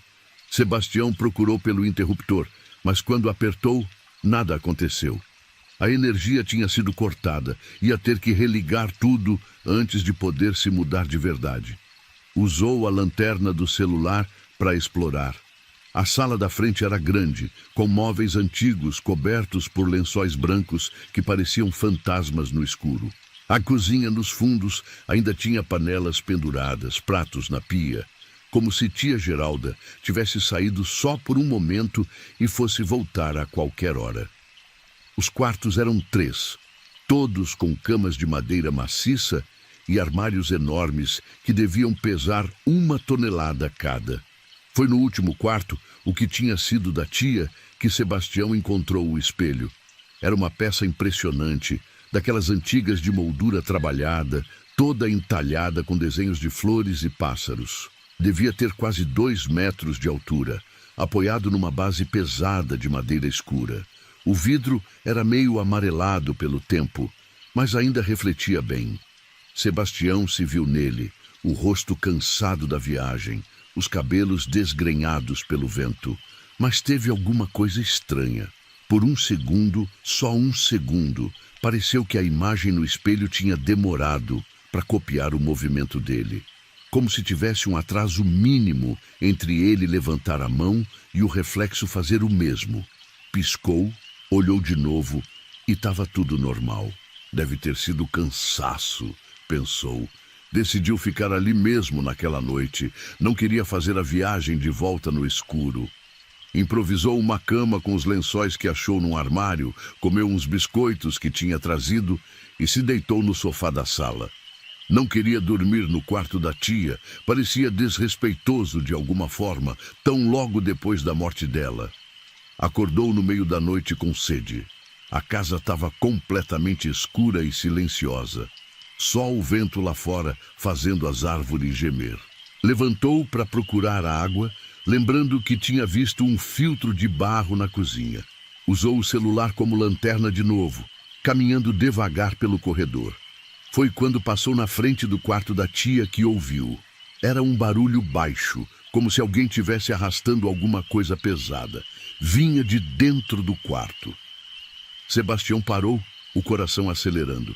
Sebastião procurou pelo interruptor, mas quando apertou, nada aconteceu. A energia tinha sido cortada. Ia ter que religar tudo antes de poder se mudar de verdade. Usou a lanterna do celular para explorar. A sala da frente era grande, com móveis antigos cobertos por lençóis brancos que pareciam fantasmas no escuro. A cozinha nos fundos ainda tinha panelas penduradas, pratos na pia, como se tia Geralda tivesse saído só por um momento e fosse voltar a qualquer hora. Os quartos eram 3, todos com camas de madeira maciça e armários enormes que deviam pesar 1 tonelada cada. Foi no último quarto, o que tinha sido da tia, que Sebastião encontrou o espelho. Era uma peça impressionante, daquelas antigas de moldura trabalhada, toda entalhada com desenhos de flores e pássaros. Devia ter quase 2 metros de altura, apoiado numa base pesada de madeira escura. O vidro era meio amarelado pelo tempo, mas ainda refletia bem. Sebastião se viu nele, o rosto cansado da viagem, os cabelos desgrenhados pelo vento. Mas teve alguma coisa estranha. Por um segundo, só um segundo, pareceu que a imagem no espelho tinha demorado para copiar o movimento dele. Como se tivesse um atraso mínimo entre ele levantar a mão e o reflexo fazer o mesmo. Piscou, olhou de novo e estava tudo normal. Deve ter sido cansaço, pensou. Decidiu ficar ali mesmo naquela noite. Não queria fazer a viagem de volta no escuro. Improvisou uma cama com os lençóis que achou num armário, comeu uns biscoitos que tinha trazido e se deitou no sofá da sala. Não queria dormir no quarto da tia, parecia desrespeitoso de alguma forma, tão logo depois da morte dela. Acordou no meio da noite com sede. A casa estava completamente escura e silenciosa. Só o vento lá fora fazendo as árvores gemer. Levantou para procurar água, lembrando que tinha visto um filtro de barro na cozinha. Usou o celular como lanterna de novo, caminhando devagar pelo corredor. Foi quando passou na frente do quarto da tia que ouviu. Era um barulho baixo, como se alguém tivesse arrastando alguma coisa pesada. Vinha de dentro do quarto. Sebastião parou, o coração acelerando.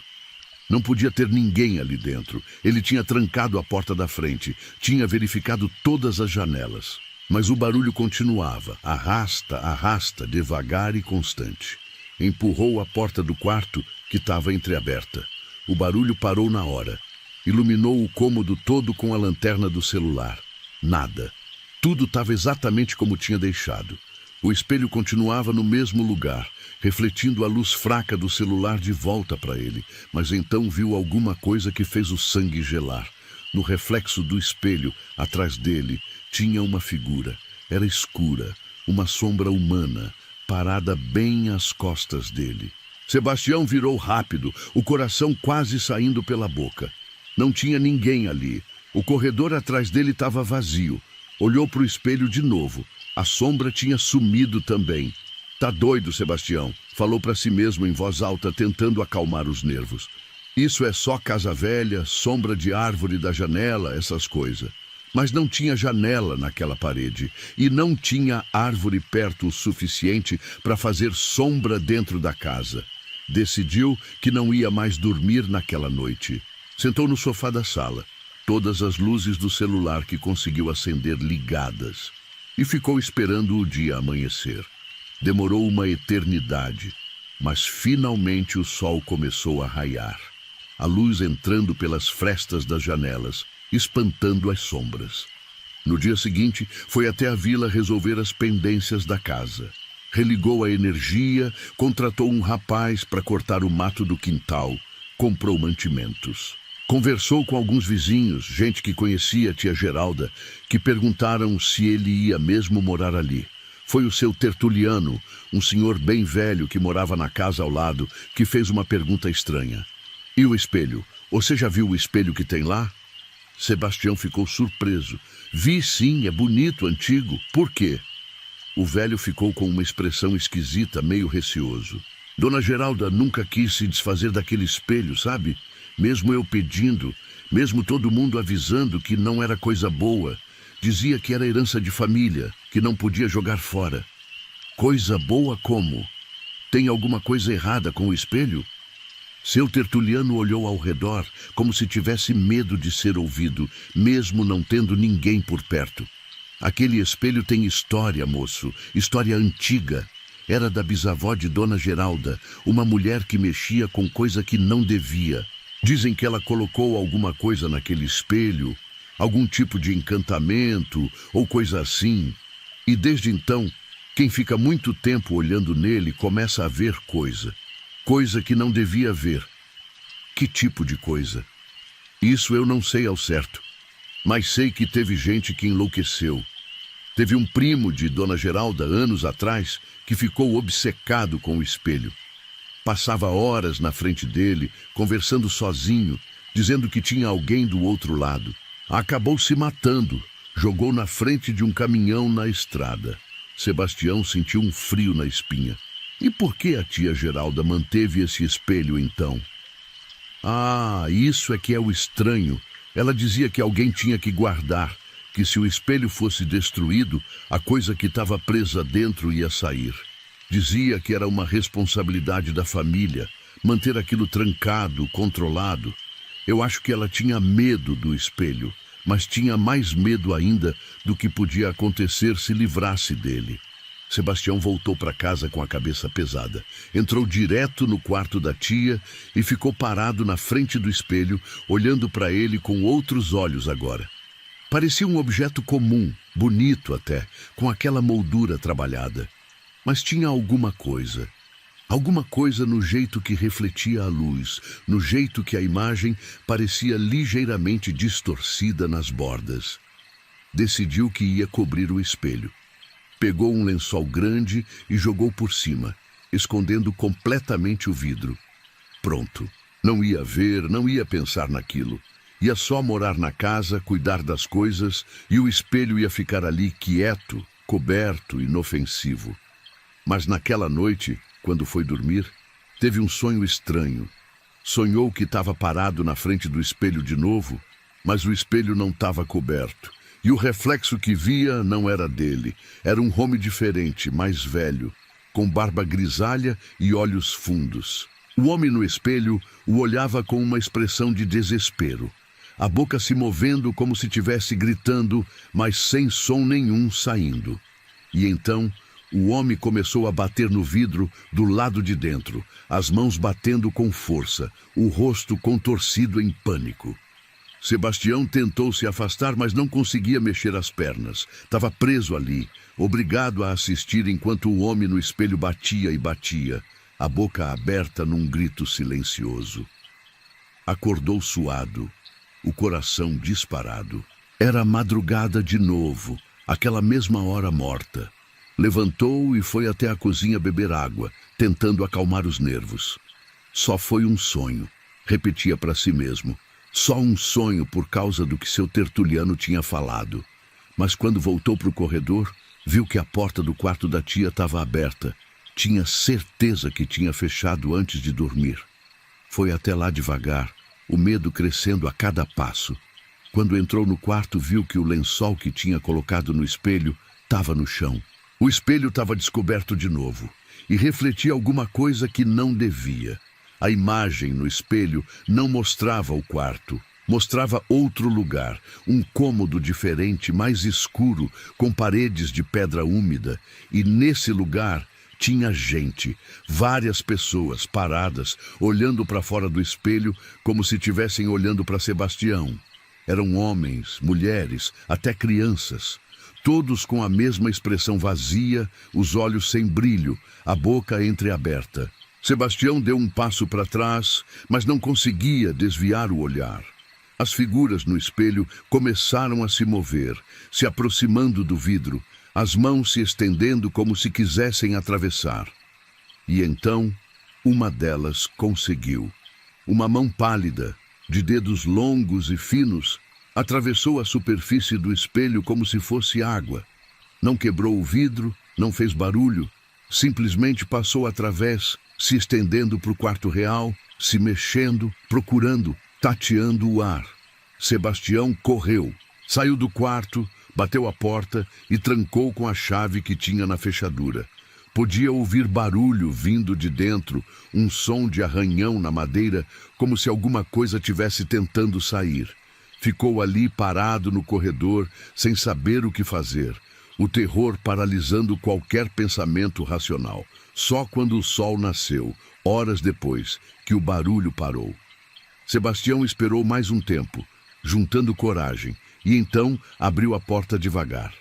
Não podia ter ninguém ali dentro. Ele tinha trancado a porta da frente, tinha verificado todas as janelas. Mas o barulho continuava, arrasta, devagar e constante. Empurrou a porta do quarto, que estava entreaberta. O barulho parou na hora. Iluminou o cômodo todo com a lanterna do celular. Nada. Tudo estava exatamente como tinha deixado. O espelho continuava no mesmo lugar, refletindo a luz fraca do celular de volta para ele, mas então viu alguma coisa que fez o sangue gelar. No reflexo do espelho, atrás dele, tinha uma figura. Era escura, uma sombra humana, parada bem às costas dele. Sebastião virou rápido, o coração quase saindo pela boca. Não tinha ninguém ali. O corredor atrás dele estava vazio. Olhou para o espelho de novo. A sombra tinha sumido também. Tá doido, Sebastião, falou para si mesmo em voz alta, tentando acalmar os nervos. Isso é só casa velha, sombra de árvore da janela, essas coisas. Mas não tinha janela naquela parede e não tinha árvore perto o suficiente para fazer sombra dentro da casa. Decidiu que não ia mais dormir naquela noite. Sentou no sofá da sala, todas as luzes do celular que conseguiu acender ligadas, e ficou esperando o dia amanhecer. Demorou uma eternidade, mas finalmente o sol começou a raiar. A luz entrando pelas frestas das janelas, espantando as sombras. No dia seguinte, foi até a vila resolver as pendências da casa. Religou a energia, contratou um rapaz para cortar o mato do quintal, comprou mantimentos. Conversou com alguns vizinhos, gente que conhecia a tia Geralda, que perguntaram se ele ia mesmo morar ali. Foi o seu Tertuliano, um senhor bem velho que morava na casa ao lado, que fez uma pergunta estranha. E o espelho? Você já viu o espelho que tem lá? Sebastião ficou surpreso. Vi sim, é bonito, antigo. Por quê? O velho ficou com uma expressão esquisita, meio receoso. Dona Geralda nunca quis se desfazer daquele espelho, sabe? Mesmo eu pedindo, mesmo todo mundo avisando que não era coisa boa. Dizia que era herança de família, que não podia jogar fora. Coisa boa como? Tem alguma coisa errada com o espelho? Seu Tertuliano olhou ao redor, como se tivesse medo de ser ouvido, mesmo não tendo ninguém por perto. Aquele espelho tem história, moço, história antiga. Era da bisavó de Dona Geralda, uma mulher que mexia com coisa que não devia. Dizem que ela colocou alguma coisa naquele espelho, algum tipo de encantamento ou coisa assim. E desde então, quem fica muito tempo olhando nele começa a ver coisa. Coisa que não devia ver. Que tipo de coisa? Isso eu não sei ao certo, mas sei que teve gente que enlouqueceu. Teve um primo de Dona Geralda, anos atrás, que ficou obcecado com o espelho. Passava horas na frente dele, conversando sozinho, dizendo que tinha alguém do outro lado. Acabou se matando, jogou na frente de um caminhão na estrada. Sebastião sentiu um frio na espinha. E por que a tia Geralda manteve esse espelho então? Ah, isso é que é o estranho. Ela dizia que alguém tinha que guardar, que se o espelho fosse destruído, a coisa que estava presa dentro ia sair. Dizia que era uma responsabilidade da família, manter aquilo trancado, controlado. Eu acho que ela tinha medo do espelho, mas tinha mais medo ainda do que podia acontecer se livrasse dele. Sebastião voltou para casa com a cabeça pesada. Entrou direto no quarto da tia e ficou parado na frente do espelho, olhando para ele com outros olhos agora. Parecia um objeto comum, bonito até, com aquela moldura trabalhada. Mas tinha alguma coisa no jeito que refletia a luz, no jeito que a imagem parecia ligeiramente distorcida nas bordas. Decidiu que ia cobrir o espelho. Pegou um lençol grande e jogou por cima, escondendo completamente o vidro. Pronto. Não ia ver, não ia pensar naquilo. Ia só morar na casa, cuidar das coisas, e o espelho ia ficar ali quieto, coberto, inofensivo. Mas naquela noite, quando foi dormir, teve um sonho estranho. Sonhou que estava parado na frente do espelho de novo, mas o espelho não estava coberto. E o reflexo que via não era dele. Era um homem diferente, mais velho, com barba grisalha e olhos fundos. O homem no espelho o olhava com uma expressão de desespero. A boca se movendo como se estivesse gritando, mas sem som nenhum saindo. E então, o homem começou a bater no vidro do lado de dentro, as mãos batendo com força, o rosto contorcido em pânico. Sebastião tentou se afastar, mas não conseguia mexer as pernas. Estava preso ali, obrigado a assistir enquanto o homem no espelho batia e batia, a boca aberta num grito silencioso. Acordou suado, o coração disparado. Era madrugada de novo, aquela mesma hora morta. Levantou e foi até a cozinha beber água, tentando acalmar os nervos. Só foi um sonho, repetia para si mesmo. Só um sonho por causa do que seu tertuliano tinha falado. Mas quando voltou para o corredor, viu que a porta do quarto da tia estava aberta. Tinha certeza que tinha fechado antes de dormir. Foi até lá devagar, o medo crescendo a cada passo. Quando entrou no quarto, viu que o lençol que tinha colocado no espelho estava no chão. O espelho estava descoberto de novo e refletia alguma coisa que não devia. A imagem no espelho não mostrava o quarto, mostrava outro lugar, um cômodo diferente, mais escuro, com paredes de pedra úmida, e nesse lugar tinha gente, várias pessoas paradas, olhando para fora do espelho como se estivessem olhando para Sebastião. Eram homens, mulheres, até crianças, todos com a mesma expressão vazia, os olhos sem brilho, a boca entreaberta. Sebastião deu um passo para trás, mas não conseguia desviar o olhar. As figuras no espelho começaram a se mover, se aproximando do vidro, as mãos se estendendo como se quisessem atravessar. E então, uma delas conseguiu. Uma mão pálida, de dedos longos e finos, atravessou a superfície do espelho como se fosse água. Não quebrou o vidro, não fez barulho, simplesmente passou através, se estendendo para o quarto real, se mexendo, procurando, tateando o ar. Sebastião correu, saiu do quarto, bateu a porta e trancou com a chave que tinha na fechadura. Podia ouvir barulho vindo de dentro, um som de arranhão na madeira, como se alguma coisa tivesse tentando sair. Ficou ali parado no corredor, sem saber o que fazer, o terror paralisando qualquer pensamento racional. Só quando o sol nasceu, horas depois, que o barulho parou. Sebastião esperou mais um tempo, juntando coragem, e então abriu a porta devagar.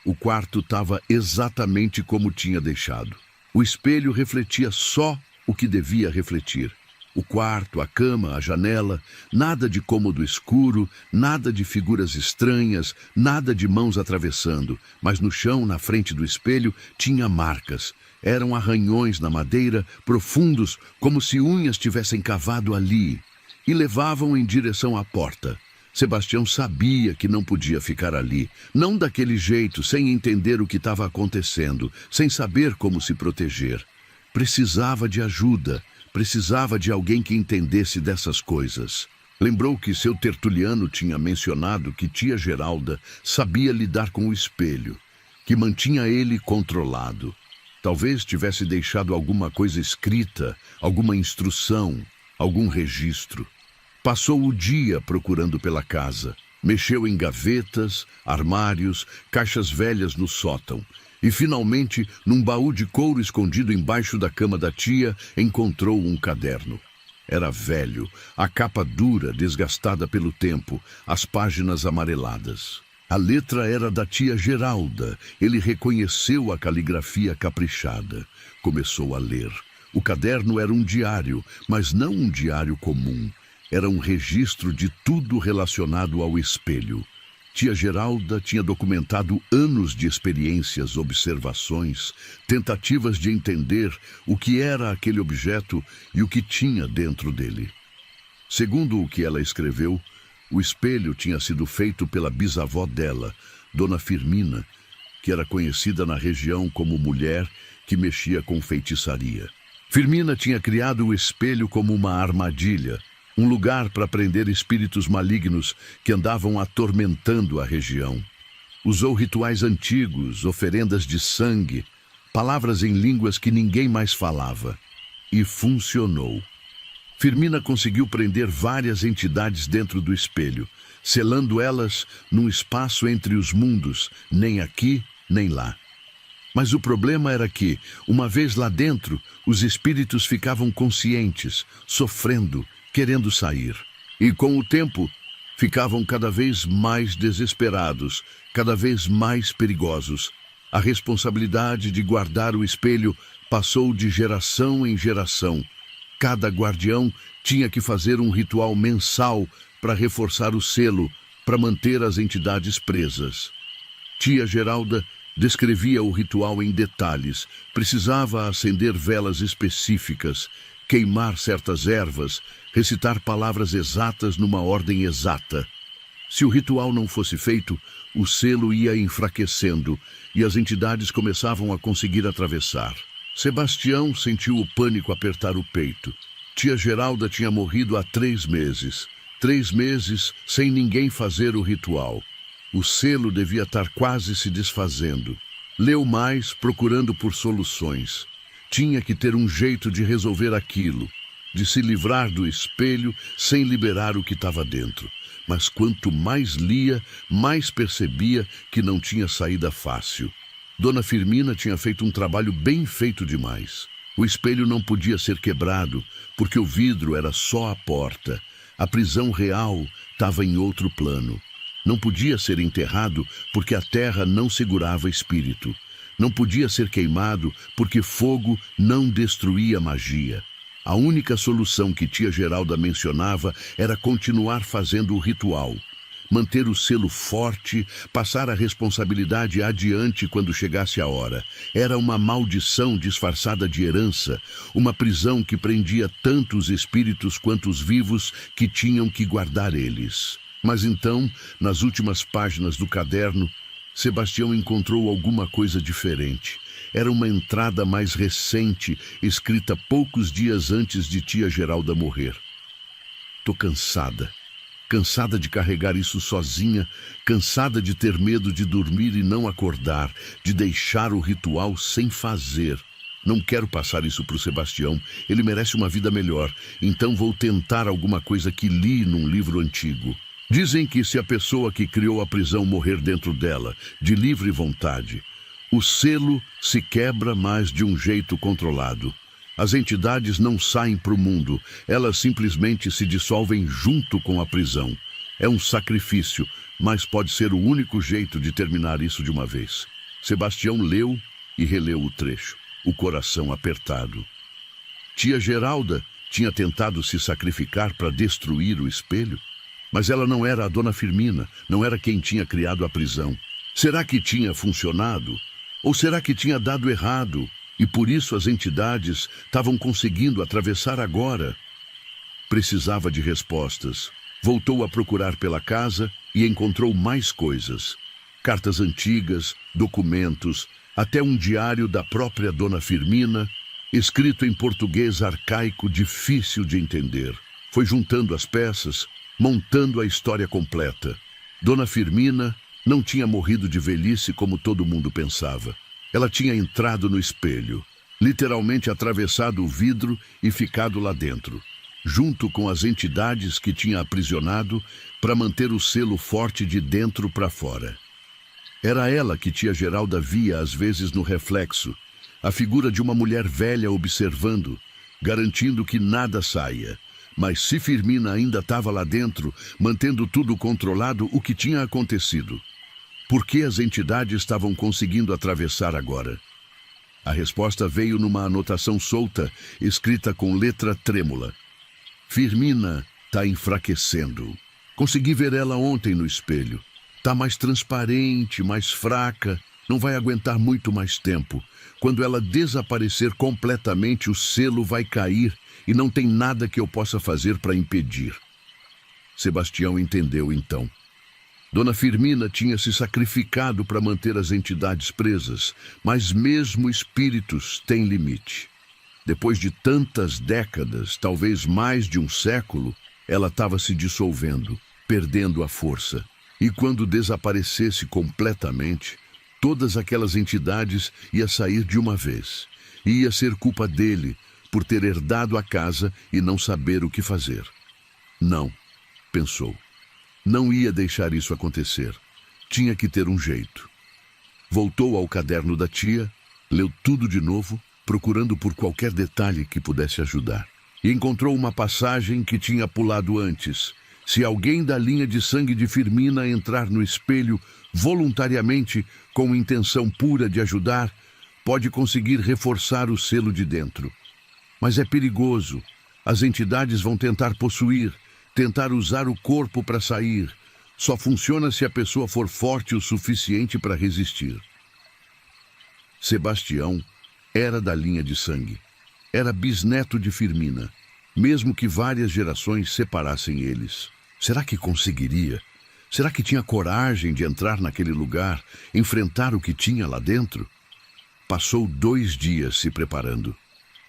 O quarto estava exatamente como tinha deixado. O espelho refletia só o que devia refletir. O quarto, a cama, a janela, nada de cômodo escuro, nada de figuras estranhas, nada de mãos atravessando, mas no chão, na frente do espelho, tinha marcas. Eram arranhões na madeira, profundos, como se unhas tivessem cavado ali, e levavam em direção à porta. Sebastião sabia que não podia ficar ali, não daquele jeito, sem entender o que estava acontecendo, sem saber como se proteger. Precisava de ajuda, precisava de alguém que entendesse dessas coisas. Lembrou que seu tertuliano tinha mencionado que tia Geralda sabia lidar com o espelho, que mantinha ele controlado. Talvez tivesse deixado alguma coisa escrita, alguma instrução, algum registro. Passou o dia procurando pela casa. Mexeu em gavetas, armários, caixas velhas no sótão. E, finalmente, num baú de couro escondido embaixo da cama da tia, encontrou um caderno. Era velho, a capa dura, desgastada pelo tempo, as páginas amareladas. A letra era da tia Geralda. Ele reconheceu a caligrafia caprichada. Começou a ler. O caderno era um diário, mas não um diário comum. Era um registro de tudo relacionado ao espelho. Tia Geralda tinha documentado anos de experiências, observações, tentativas de entender o que era aquele objeto e o que tinha dentro dele. Segundo o que ela escreveu, o espelho tinha sido feito pela bisavó dela, Dona Firmina, que era conhecida na região como mulher que mexia com feitiçaria. Firmina tinha criado o espelho como uma armadilha, um lugar para prender espíritos malignos que andavam atormentando a região. Usou rituais antigos, oferendas de sangue, palavras em línguas que ninguém mais falava. E funcionou. Firmina conseguiu prender várias entidades dentro do espelho, selando elas num espaço entre os mundos, nem aqui, nem lá. Mas o problema era que, uma vez lá dentro, os espíritos ficavam conscientes, sofrendo, querendo sair. E com o tempo, ficavam cada vez mais desesperados, cada vez mais perigosos. A responsabilidade de guardar o espelho passou de geração em geração. Cada guardião tinha que fazer um ritual mensal para reforçar o selo, para manter as entidades presas. Tia Geralda descrevia o ritual em detalhes. Precisava acender velas específicas, queimar certas ervas, recitar palavras exatas numa ordem exata. Se o ritual não fosse feito, o selo ia enfraquecendo e as entidades começavam a conseguir atravessar. Sebastião sentiu o pânico apertar o peito. Tia Geralda tinha morrido há 3 meses. 3 meses sem ninguém fazer o ritual. O selo devia estar quase se desfazendo. Leu mais, procurando por soluções. Tinha que ter um jeito de resolver aquilo, de se livrar do espelho sem liberar o que estava dentro. Mas quanto mais lia, mais percebia que não tinha saída fácil. Dona Firmina tinha feito um trabalho bem feito demais. O espelho não podia ser quebrado, porque o vidro era só a porta. A prisão real estava em outro plano. Não podia ser enterrado, porque a terra não segurava espírito. Não podia ser queimado, porque fogo não destruía magia. A única solução que tia Geralda mencionava era continuar fazendo o ritual. Manter o selo forte, passar a responsabilidade adiante quando chegasse a hora. Era uma maldição disfarçada de herança, uma prisão que prendia tanto os espíritos quanto os vivos que tinham que guardar eles. Mas então, nas últimas páginas do caderno, Sebastião encontrou alguma coisa diferente. Era uma entrada mais recente, escrita poucos dias antes de tia Geralda morrer. "Tô cansada. Cansada de carregar isso sozinha, cansada de ter medo de dormir e não acordar, de deixar o ritual sem fazer. Não quero passar isso para o Sebastião, ele merece uma vida melhor, então vou tentar alguma coisa que li num livro antigo. Dizem que se a pessoa que criou a prisão morrer dentro dela, de livre vontade, o selo se quebra, mas de um jeito controlado. As entidades não saem para o mundo, elas simplesmente se dissolvem junto com a prisão. É um sacrifício, mas pode ser o único jeito de terminar isso de uma vez." Sebastião leu e releu o trecho, o coração apertado. Tia Geralda Tinha tentado se sacrificar para destruir o espelho? Mas ela não era a Dona Firmina, não era quem tinha criado a prisão. Será que tinha funcionado? Ou será que tinha dado errado? E por isso as entidades estavam conseguindo atravessar agora? Precisava de respostas. Voltou a procurar pela casa e encontrou mais coisas. Cartas antigas, documentos, até um diário da própria Dona Firmina, escrito em português arcaico difícil de entender. Foi juntando as peças, montando a história completa. Dona Firmina não tinha morrido de velhice como todo mundo pensava. Ela tinha entrado no espelho, literalmente atravessado o vidro e ficado lá dentro, junto com as entidades que tinha aprisionado para manter o selo forte de dentro para fora. Era ela que tia Geralda via às vezes no reflexo, a figura de uma mulher velha observando, garantindo que nada saia. Mas se Firmina ainda estava lá dentro, mantendo tudo controlado, o que tinha acontecido? Por que as entidades estavam conseguindo atravessar agora? A resposta veio numa anotação solta, escrita com letra trêmula. Firmina está enfraquecendo. Consegui ver ela ontem no espelho. Está mais transparente, mais fraca, não vai aguentar muito mais tempo. Quando ela desaparecer completamente, o selo vai cair e não tem nada que eu possa fazer para impedir. Sebastião entendeu então. Dona Firmina tinha se sacrificado para manter as entidades presas, mas mesmo espíritos têm limite. Depois de tantas décadas, talvez mais de um século, ela estava se dissolvendo, perdendo a força. E quando desaparecesse completamente, todas aquelas entidades iam sair de uma vez. E ia ser culpa dele por ter herdado a casa e não saber o que fazer. Não, pensou. Não ia deixar isso acontecer. Tinha que ter um jeito. Voltou ao caderno da tia, leu tudo de novo, procurando por qualquer detalhe que pudesse ajudar. E encontrou uma passagem que tinha pulado antes. Se alguém da linha de sangue de Firmina entrar no espelho voluntariamente, com intenção pura de ajudar, pode conseguir reforçar o selo de dentro. Mas é perigoso. As entidades vão tentar possuir, tentar usar o corpo para sair. Só funciona se a pessoa for forte o suficiente para resistir. Sebastião era da linha de sangue. Era bisneto de Firmina, mesmo que várias gerações separassem eles. Será que conseguiria? Será que tinha coragem de entrar naquele lugar, enfrentar o que tinha lá dentro? Passou 2 dias se preparando.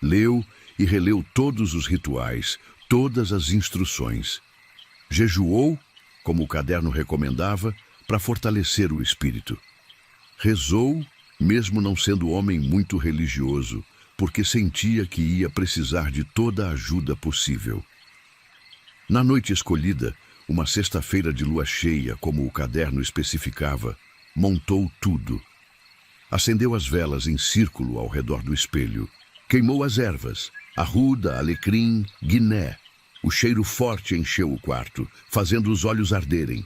Leu e releu todos os rituais, todas as instruções. Jejuou, como o caderno recomendava, para fortalecer o espírito. Rezou, mesmo não sendo homem muito religioso, porque sentia que ia precisar de toda a ajuda possível. Na noite escolhida, uma sexta-feira de lua cheia, como o caderno especificava, montou tudo. Acendeu as velas em círculo ao redor do espelho. Queimou as ervas, arruda, alecrim, guiné. O cheiro forte encheu o quarto, fazendo os olhos arderem.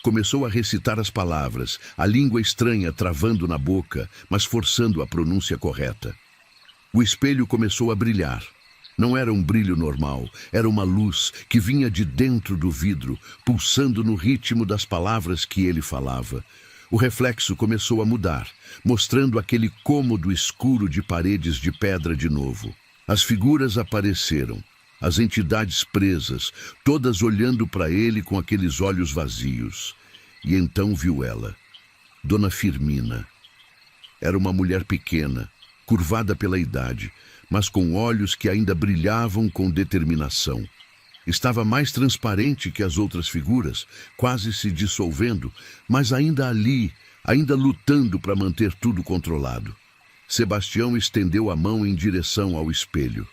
Começou a recitar as palavras, a língua estranha travando na boca, mas forçando a pronúncia correta. O espelho começou a brilhar. Não era um brilho normal, era uma luz que vinha de dentro do vidro, pulsando no ritmo das palavras que ele falava. O reflexo começou a mudar, mostrando aquele cômodo escuro de paredes de pedra de novo. As figuras apareceram, as entidades presas, todas olhando para ele com aqueles olhos vazios. E então viu ela, Dona Firmina. Era uma mulher pequena, curvada pela idade, mas com olhos que ainda brilhavam com determinação. Estava mais transparente que as outras figuras, quase se dissolvendo, mas ainda ali, ainda lutando para manter tudo controlado. Sebastião estendeu a mão em direção ao espelho.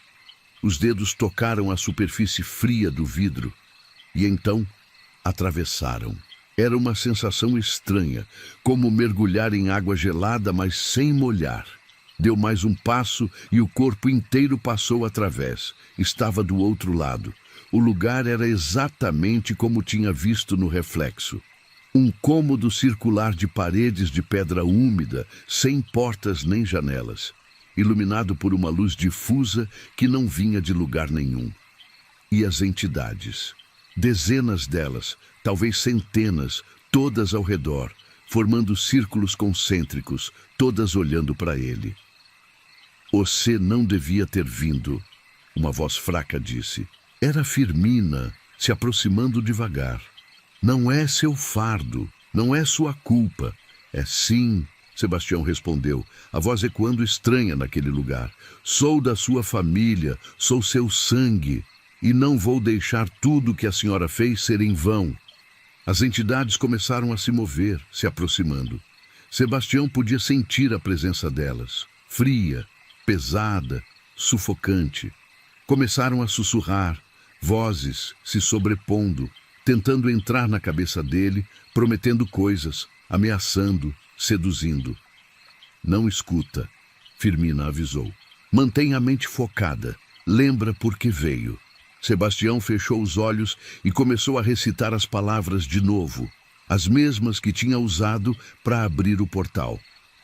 Os dedos tocaram a superfície fria do vidro e então atravessaram. Era uma sensação estranha, como mergulhar em água gelada, mas sem molhar. Deu mais um passo e o corpo inteiro passou através. Estava do outro lado. O lugar era exatamente como tinha visto no reflexo. Um cômodo circular de paredes de pedra úmida, sem portas nem janelas. iluminado por uma luz difusa que não vinha de lugar nenhum. E as entidades, dezenas delas, talvez centenas, todas ao redor, formando círculos concêntricos, todas olhando para ele. Você não devia ter vindo, uma voz fraca disse. Era Firmina, se aproximando devagar. Não é seu fardo, não é sua culpa. É sim, Sebastião respondeu, a voz ecoando estranha naquele lugar. Sou da sua família, sou seu sangue, e não vou deixar tudo que a senhora fez ser em vão. As entidades começaram a se mover, se aproximando. Sebastião podia sentir a presença delas, fria, pesada, sufocante. Começaram a sussurrar, vozes se sobrepondo, tentando entrar na cabeça dele, prometendo coisas, ameaçando, seduzindo. Não escuta, Firmina avisou. Mantenha a mente focada, lembra por que veio. Sebastião fechou os olhos e começou a recitar as palavras de novo, as mesmas que tinha usado para abrir o portal.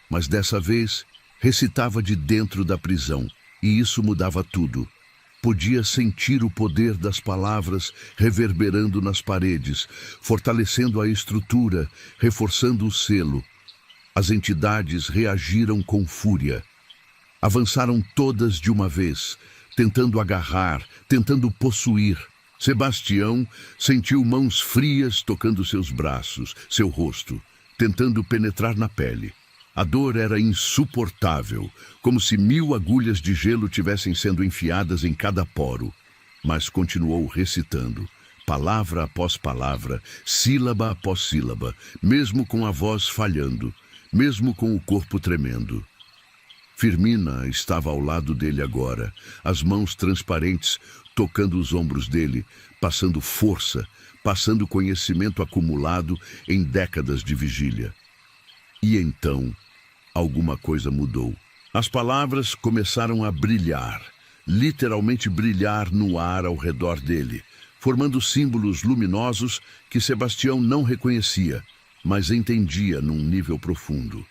Mas dessa vez, recitava de dentro da prisão, e isso mudava tudo. Podia sentir o poder das palavras reverberando nas paredes, fortalecendo a estrutura, reforçando o selo. As entidades reagiram com fúria. Avançaram todas de uma vez, tentando agarrar, tentando possuir. Sebastião sentiu mãos frias tocando seus braços, seu rosto, tentando penetrar na pele. A dor era insuportável, como se 1000 agulhas de gelo tivessem sendo enfiadas em cada poro. Mas continuou recitando, palavra após palavra, sílaba após sílaba, mesmo com a voz falhando, mesmo com o corpo tremendo. Firmina estava ao lado dele agora, as mãos transparentes tocando os ombros dele, passando força, passando conhecimento acumulado em décadas de vigília. E então, alguma coisa mudou. As palavras começaram a brilhar, literalmente brilhar no ar ao redor dele, formando símbolos luminosos que Sebastião não reconhecia, mas entendia num nível profundo.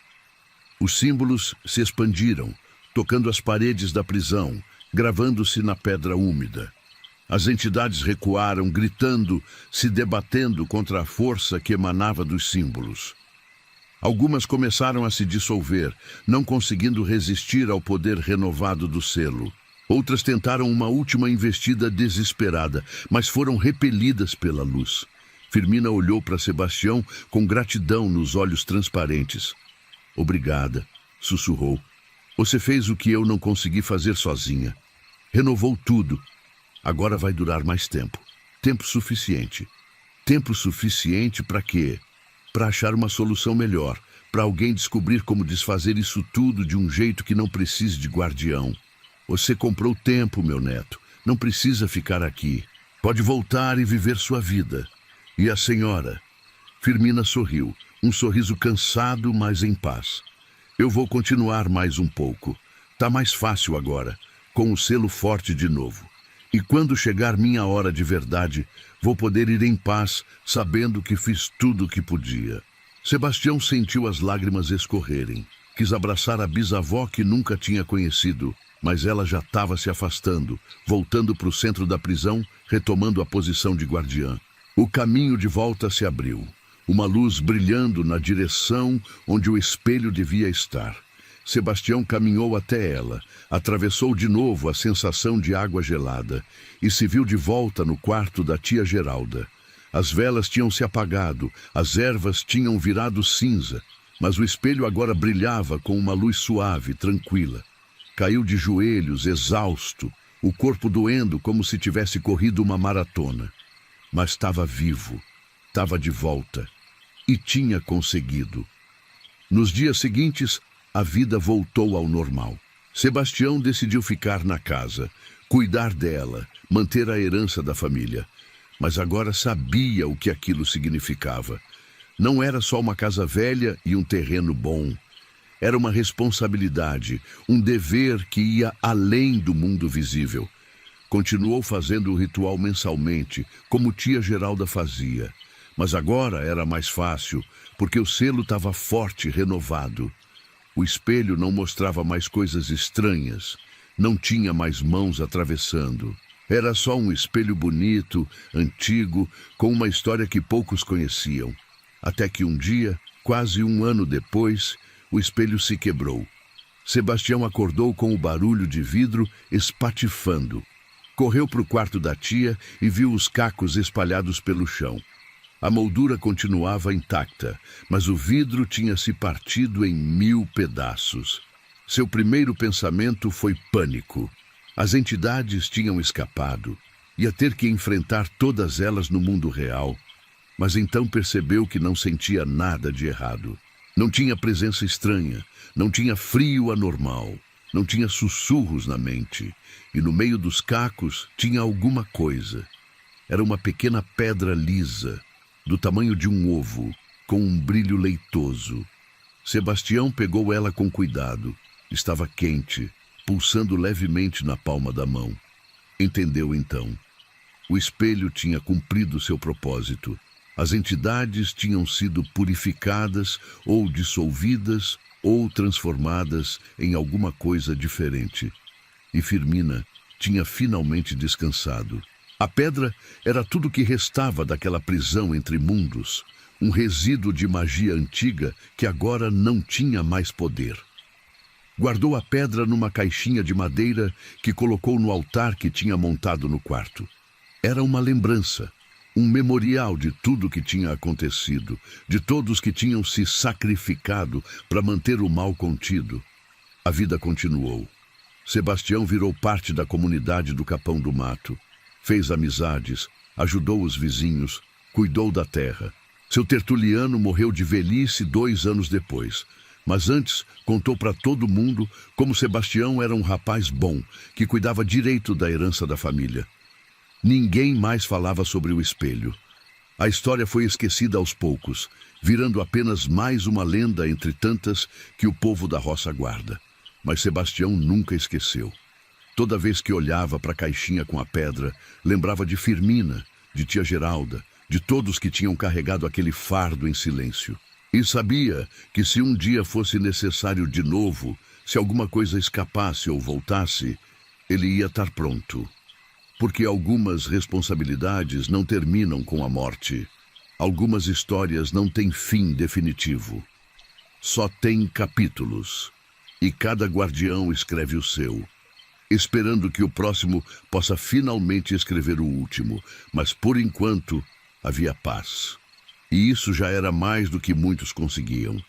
Os símbolos se expandiram, tocando as paredes da prisão, gravando-se na pedra úmida. As entidades recuaram, gritando, se debatendo contra a força que emanava dos símbolos. Algumas começaram a se dissolver, não conseguindo resistir ao poder renovado do selo. Outras tentaram uma última investida desesperada, mas foram repelidas pela luz. Firmina olhou para Sebastião com gratidão nos olhos transparentes. Obrigada, sussurrou. Você fez o que eu não consegui fazer sozinha. Renovou tudo. Agora vai durar mais tempo. Tempo suficiente. Tempo suficiente para quê? Para achar uma solução melhor, para alguém descobrir como desfazer isso tudo de um jeito que não precise de guardião. Você comprou tempo, meu neto. Não precisa ficar aqui. Pode voltar e viver sua vida. E a senhora? Firmina sorriu, um sorriso cansado, mas em paz. Eu vou continuar mais um pouco. Tá mais fácil agora, com o selo forte de novo. E quando chegar minha hora de verdade, vou poder ir em paz, sabendo que fiz tudo o que podia. Sebastião sentiu as lágrimas escorrerem. Quis abraçar a bisavó que nunca tinha conhecido, mas ela já estava se afastando, voltando para o centro da prisão, retomando a posição de guardiã. O caminho de volta se abriu, uma luz brilhando na direção onde o espelho devia estar. Sebastião caminhou até ela, atravessou de novo a sensação de água gelada e se viu de volta no quarto da tia Geralda. As velas tinham se apagado, as ervas tinham virado cinza, mas o espelho agora brilhava com uma luz suave, tranquila. Caiu de joelhos, exausto, o corpo doendo como se tivesse corrido uma maratona. Mas estava vivo, estava de volta e tinha conseguido. Nos dias seguintes, a vida voltou ao normal. Sebastião decidiu ficar na casa, cuidar dela, manter a herança da família. Mas agora sabia o que aquilo significava. Não era só uma casa velha e um terreno bom. Era uma responsabilidade, um dever que ia além do mundo visível. Continuou fazendo o ritual mensalmente, como tia Geralda fazia. Mas agora era mais fácil, porque o selo estava forte e renovado. O espelho não mostrava mais coisas estranhas, não tinha mais mãos atravessando. Era só um espelho bonito, antigo, com uma história que poucos conheciam. Até que um dia, quase um ano depois, o espelho se quebrou. Sebastião acordou com o barulho de vidro espatifando. Correu para o quarto da tia e viu os cacos espalhados pelo chão. A moldura continuava intacta, mas o vidro tinha se partido em 1000 pedaços. Seu primeiro pensamento foi pânico. As entidades tinham escapado. Ia ter que enfrentar todas elas no mundo real. Mas então percebeu que não sentia nada de errado. Não tinha presença estranha, não tinha frio anormal, não tinha sussurros na mente. E no meio dos cacos tinha alguma coisa. Era uma pequena pedra lisa, do tamanho de um ovo, com um brilho leitoso. Sebastião pegou ela com cuidado. Estava quente, pulsando levemente na palma da mão. Entendeu então. O espelho tinha cumprido seu propósito. As entidades tinham sido purificadas ou dissolvidas ou transformadas em alguma coisa diferente. E Firmina tinha finalmente descansado. A pedra era tudo que restava daquela prisão entre mundos, um resíduo de magia antiga que agora não tinha mais poder. Guardou a pedra numa caixinha de madeira que colocou no altar que tinha montado no quarto. Era uma lembrança, um memorial de tudo que tinha acontecido, de todos que tinham se sacrificado para manter o mal contido. A vida continuou. Sebastião virou parte da comunidade do Capão do Mato. Fez amizades, ajudou os vizinhos, cuidou da terra. Seu Tertuliano morreu de velhice 2 anos depois. Mas antes, contou para todo mundo como Sebastião era um rapaz bom, que cuidava direito da herança da família. Ninguém mais falava sobre o espelho. A história foi esquecida aos poucos, virando apenas mais uma lenda entre tantas que o povo da roça guarda. Mas Sebastião nunca esqueceu. Toda vez que olhava para a caixinha com a pedra, lembrava de Firmina, de tia Geralda, de todos que tinham carregado aquele fardo em silêncio. E sabia que se um dia fosse necessário de novo, se alguma coisa escapasse ou voltasse, ele ia estar pronto. Porque algumas responsabilidades não terminam com a morte. Algumas histórias não têm fim definitivo. Só tem capítulos. E cada guardião escreve o seu, esperando que o próximo possa finalmente escrever o último. Mas, por enquanto, havia paz. E isso já era mais do que muitos conseguiam.